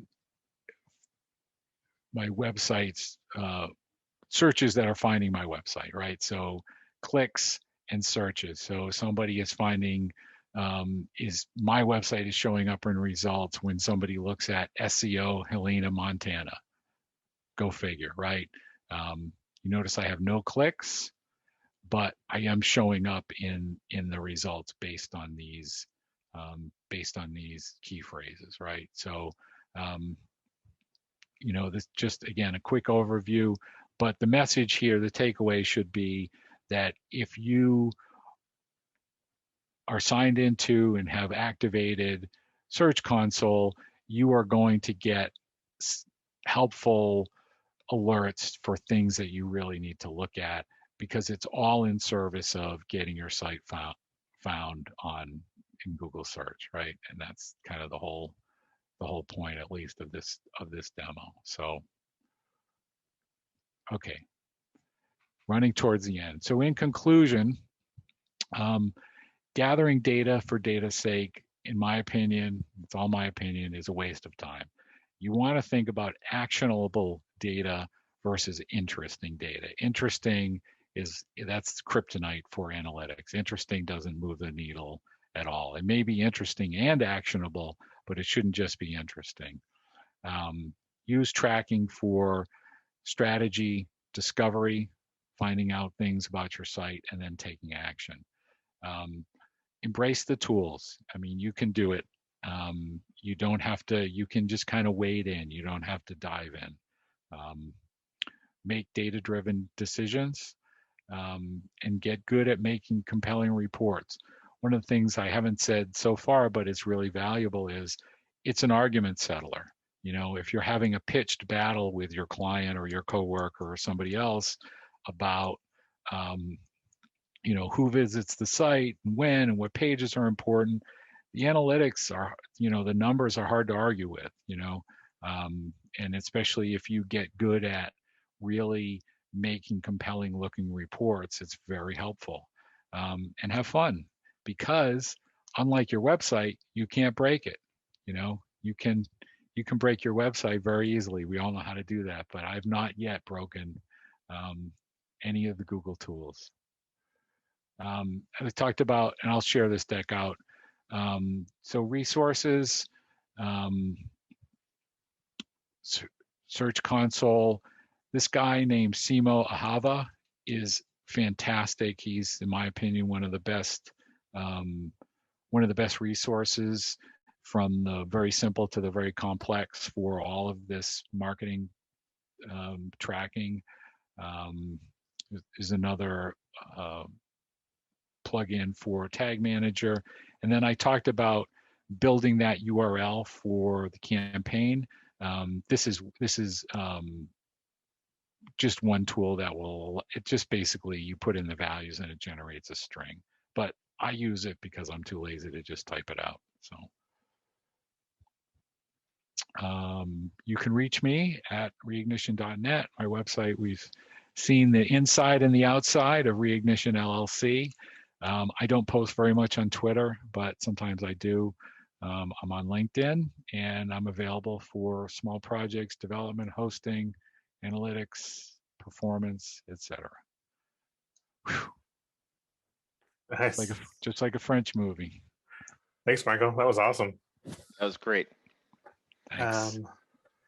website's searches that are finding my website, right? So clicks and searches. So somebody is finding, is my website is showing up in results when somebody looks at SEO Helena, Montana. Go figure, right? You notice I have no clicks, but I am showing up in the results based on these key phrases, right? So you know, this just, again, a quick overview, but the message here, the takeaway should be that if you are signed into and have activated Search Console, you are going to get helpful alerts for things that you really need to look at, because it's all in service of getting your site found in Google search, right? And that's kind of the whole point, at least, of this demo. So okay, running towards the end. So in conclusion, gathering data for data's sake, in my opinion, it's all my opinion, is a waste of time. You want to think about actionable data versus interesting data. Interesting that's kryptonite for analytics. Interesting doesn't move the needle at all. It may be interesting and actionable, but it shouldn't just be interesting. Use tracking for strategy, discovery, finding out things about your site, and then taking action. Embrace the tools. I mean, you can do it. You don't have to, you can just kind of wade in. You don't have to dive in. Make data-driven decisions, and get good at making compelling reports. One of the things I haven't said so far, but it's really valuable, is it's an argument settler. You know, if you're having a pitched battle with your client or your coworker or somebody else about, you know, who visits the site and when and what pages are important, the analytics are, you know, the numbers are hard to argue with, you know, and especially if you get good at really making compelling looking reports, it's very helpful. And have fun, because unlike your website, you can't break it. You know, you can break your website very easily. We all know how to do that, but I've not yet broken any of the Google tools. I talked about, and I'll share this deck out. So resources, Search Console. This guy named Simo Ahava is fantastic. He's, in my opinion, one of the best resources, from the very simple to the very complex, for all of this marketing tracking. Is another plugin for Tag Manager. And then I talked about building that URL for the campaign. This is just one tool that will, it just basically, you put in the values and it generates a string. But I use it because I'm too lazy to just type it out. So you can reach me at reignition.net, my website. We've seen the inside and the outside of Reignition LLC. I don't post very much on Twitter, but sometimes I do. I'm on LinkedIn, and I'm available for small projects, development, hosting, analytics, performance, etc. Nice. Just like a French movie. Thanks, Michael. That was awesome. That was great. Thanks.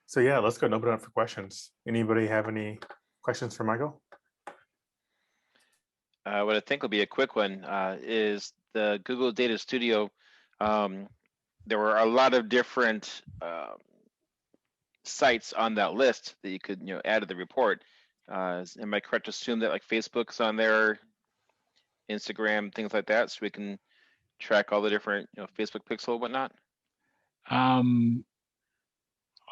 So yeah, let's go and open it up for questions. Anybody have any questions for Michael? What I think will be a quick one is the Google Data Studio. There were a lot of different sites on that list that you could, add to the report. Am I correct to assume that like Facebook's on there, Instagram, things like that, so we can track all the different, Facebook pixel and whatnot? Um,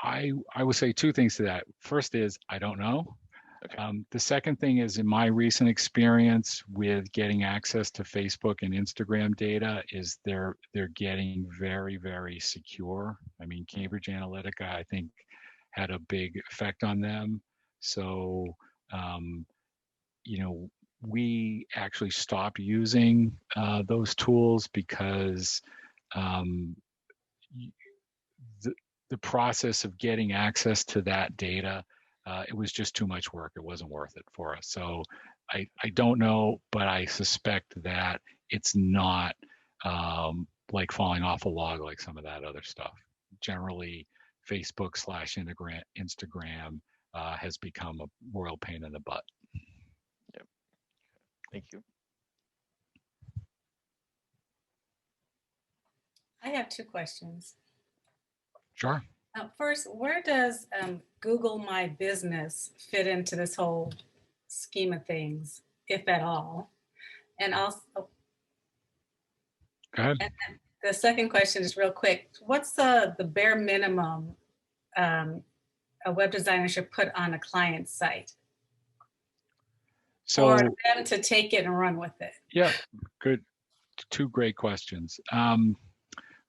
I would say two things to that. First is I don't know. Okay. The second thing is in my recent experience with getting access to Facebook and Instagram data is they're getting very, very secure. I mean, Cambridge Analytica, I think, had a big effect on them. So, um, we actually stopped using those tools because um, the, the process of getting access to that data, it was just too much work. It wasn't worth it for us. So I don't know, but I suspect that it's not like falling off a log like some of that other stuff. Generally, Facebook/Instagram has become a royal pain in the butt. Yep. Thank you. I have two questions. Sure. First, where does Google My Business fit into this whole scheme of things, if at all? And also, Go ahead. the second question is real quick. What's the bare minimum a web designer should put on a client site So, for them to take it and run with it? yeah, good. Two great questions.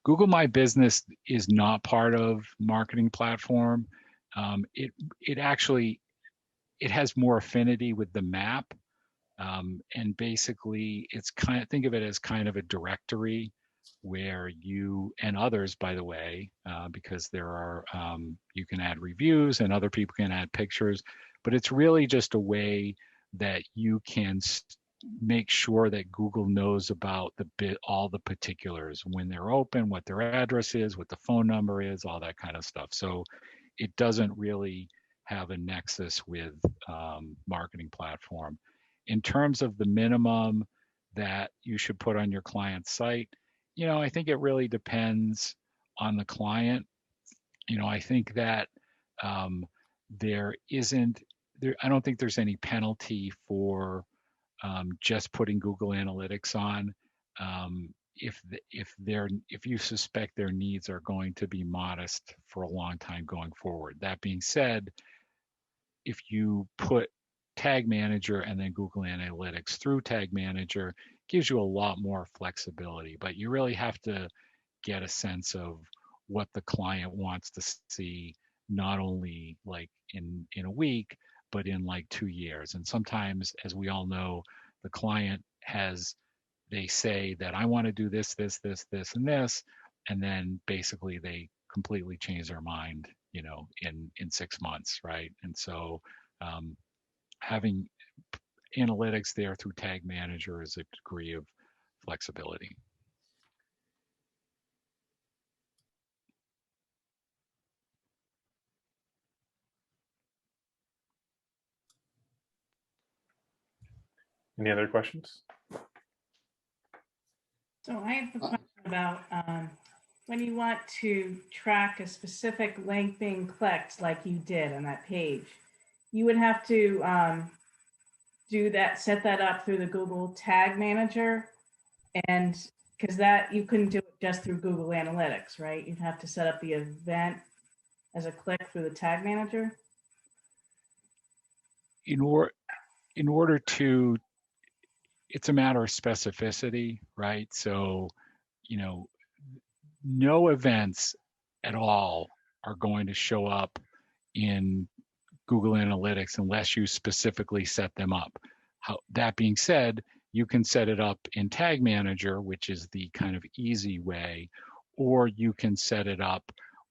Google My Business is not part of marketing platform. It actually has more affinity with the map, and basically it's think of it as kind of a directory where you and others, by the way, because there are you can add reviews and other people can add pictures, but it's really just a way that you can make sure that Google knows about all the particulars, when they're open, what their address is, what the phone number is, all that kind of stuff. So it doesn't really have a nexus with marketing platform. In terms of the minimum that you should put on your client site, I think it really depends on the client. I think that there isn't there. I don't think there's any penalty for just putting Google Analytics on, if you suspect their needs are going to be modest for a long time going forward. That being said, if you put Tag Manager and then Google Analytics through Tag Manager, gives you a lot more flexibility, but you really have to get a sense of what the client wants to see, not only like in a week, but in like 2 years. And sometimes, as we all know, the client they say that I want to do this, this, this, this, and this, and then basically they completely change their mind, in 6 months, right? And so having analytics there through Tag Manager is a degree of flexibility. Any other questions? So I have a question about when you want to track a specific link being clicked, like you did on that page, you would have to set that up through the Google Tag Manager, and because that you couldn't do it just through Google Analytics, right? You'd have to set up the event as a click through the Tag Manager. In order to, it's a matter of specificity, right? So, no events at all are going to show up in Google Analytics unless you specifically set them up. That being said, you can set it up in Tag Manager, which is the kind of easy way, or you can set it up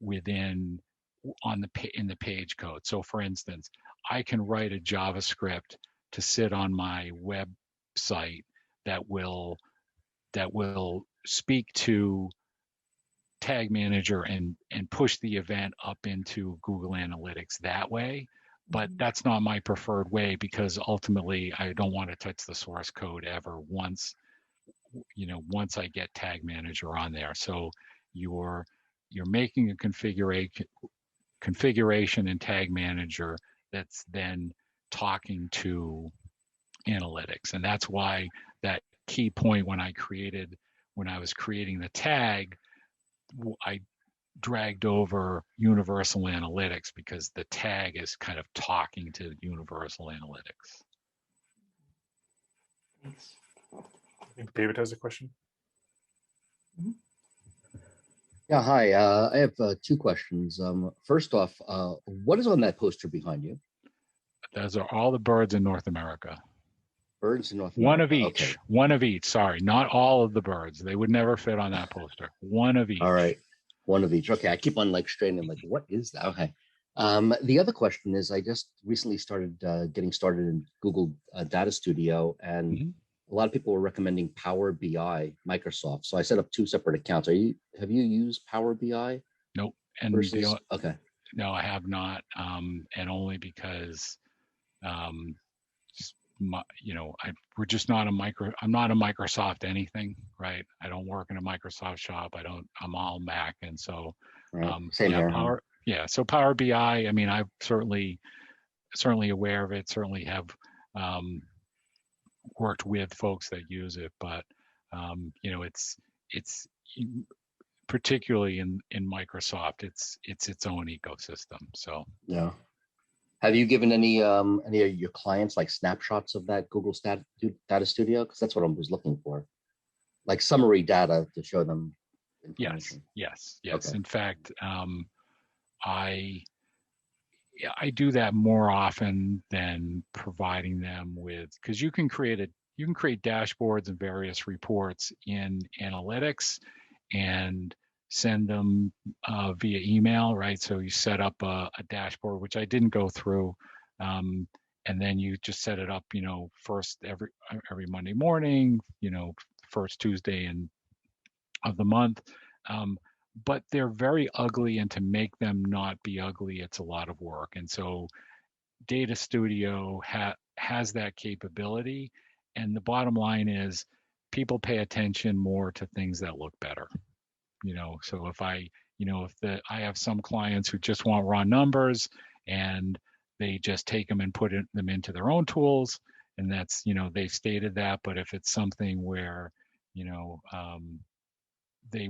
in the page code. So for instance, I can write a JavaScript to sit on my website that will speak to Tag Manager and push the event up into Google Analytics that way. But that's not my preferred way, because ultimately I don't want to touch the source code ever once I get Tag Manager on there. So you're making a configuration in Tag Manager that's then talking to analytics. And that's why that key point when I was creating the tag, I dragged over universal analytics because the tag is kind of talking to universal analytics. Thanks. I think David has a question. Yeah, hi. I have two questions. First off, what is on that poster behind you? Those are all the birds in North America. Birds in North One America. of each. Okay. One of each. Sorry, not all of the birds. They would never fit on that poster. One of each. All right. One of each. Okay. I keep on like straightening, like, what is that? Okay. The other question is, I just recently started getting started in Google Data Studio, and a lot of people were recommending Power BI, Microsoft. So I set up two separate accounts. Have you used Power BI? Nope. And Versus, okay. No, I have not. And only because, we're just not I'm not a Microsoft anything, right? I don't work in a Microsoft shop. I'm all Mac. And so, Right. Same here. So Power BI, I mean, I'm certainly aware of it, certainly have worked with folks that use it, but it's particularly in Microsoft, it's its own ecosystem. So yeah. Have you given any of your clients like snapshots of that Google Data Studio? Because that's what I was looking for, like summary data to show them information. Yes. Okay. In fact, I do that more often than providing them with, because you can create dashboards and various reports in analytics and send them via email, right? So you set up a dashboard, which I didn't go through, and then you just set it up, first every Monday morning, first Tuesday of the month. But they're very ugly, and to make them not be ugly, it's a lot of work. And so Data Studio has that capability. And the bottom line is people pay attention more to things that look better. So if I have some clients who just want raw numbers and they just take them and put them into their own tools, and that's, they've stated that. But if it's something where, they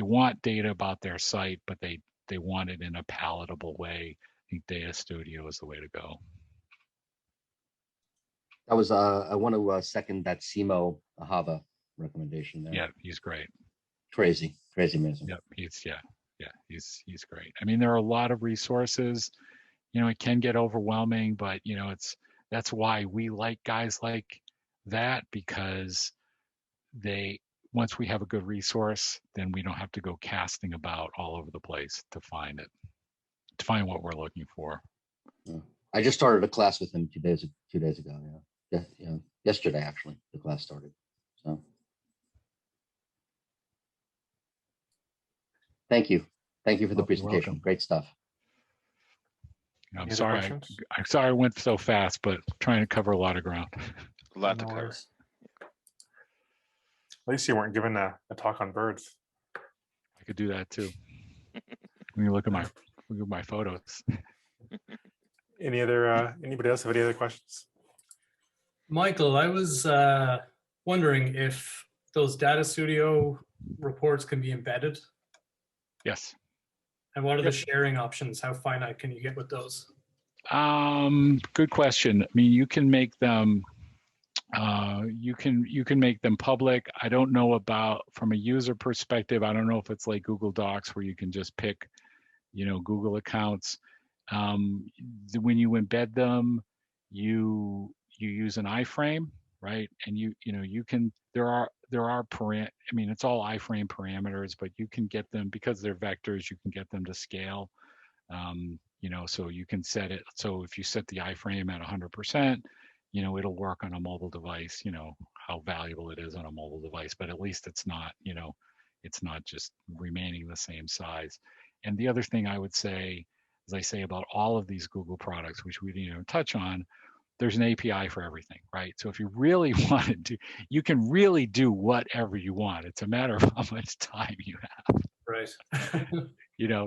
want data about their site, but they want it in a palatable way, I think Data Studio is the way to go. That was I want to second that Simo Ahava recommendation there. Yeah, he's great. Crazy amazing. Yep, he's great. I mean, there are a lot of resources. It can get overwhelming, but that's why we like guys like that, because once we have a good resource, then we don't have to go casting about all over the place to find what we're looking for. Yeah. I just started a class with him 2 days ago. Yeah. Yesterday actually, the class started. So thank you for the presentation. Great stuff. I'm sorry I went so fast, but trying to cover a lot of ground. A lot to cover. At least you weren't given a talk on birds. I could do that too. When you look at my photos. Anybody else have any other questions? Michael, I was wondering if those Data Studio reports can be embedded. Yes. And what are the sharing options? How finite can you get with those? Good question. I mean, you can make them. You can make them public. I don't know about, from a user perspective, I don't know if it's like Google Docs where you can just pick, Google accounts. When you embed them, you use an iframe, right? And you can, there are it's all iframe parameters, but you can get them, because they're vectors, you can get them to scale. So you can set it. So if you set the iframe at 100%, it'll work on a mobile device, how valuable it is on a mobile device, but at least it's not, it's not just remaining the same size. And the other thing I would say, as I say about all of these Google products, which we didn't even touch on, there's an API for everything, right? So if you really want to, you can really do whatever you want. It's a matter of how much time you have. Right.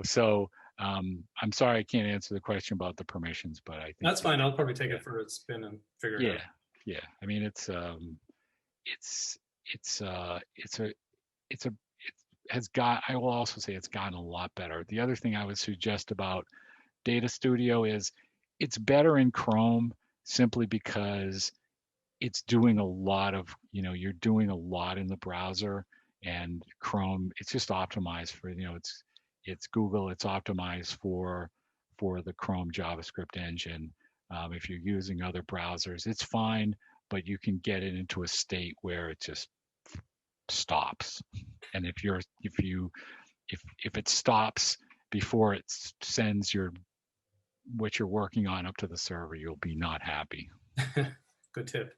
So I'm sorry I can't answer the question about the permissions, but I think That's fine. I'll probably take it for a spin and figure it yeah, out. yeah. I mean, it has got. I will also say it's gotten a lot better. The other thing I would suggest about Data Studio is it's better in Chrome simply because it's doing a lot of, you're doing a lot in the browser, and Chrome, it's just optimized for, it's Google, it's optimized for the Chrome JavaScript engine. If you're using other browsers, it's fine, but you can get it into a state where it just stops. And if it stops before it sends what you're working on up to the server, you'll be not happy. Good tip.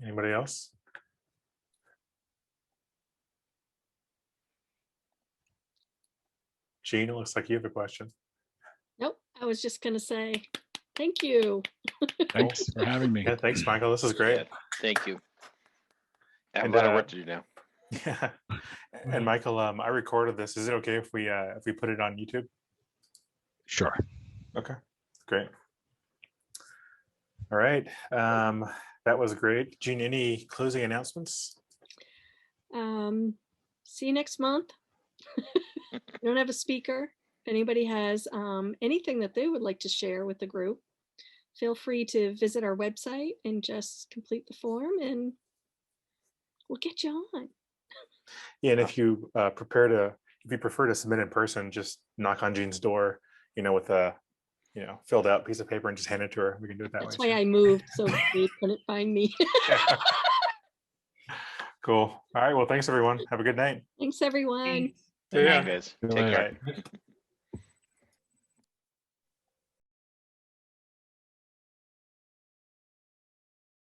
Anybody else? Gene, it looks like you have a question. Nope, I was just gonna say, thank you. Thanks for having me. Yeah, thanks, Michael. This is great. Yeah, thank you. I have And, a lot of work to do now. Yeah. And Michael, I recorded this. Is it okay if we put it on YouTube? Sure. Okay, great. All right. That was great. Gene, any closing announcements? See you next month. We don't have a speaker. If anybody has anything that they would like to share with the group, feel free to visit our website and just complete the form and we'll get you on. Yeah, and if you prefer to submit in person, just knock on Jean's door, with a filled out piece of paper and just hand it to her. We can do it that That's way. why I moved, so they couldn't find me. Cool. All right. Well, thanks everyone. Have a good night. Thanks, everyone. Thanks. See ya. Guys, See you take later. care. Bye.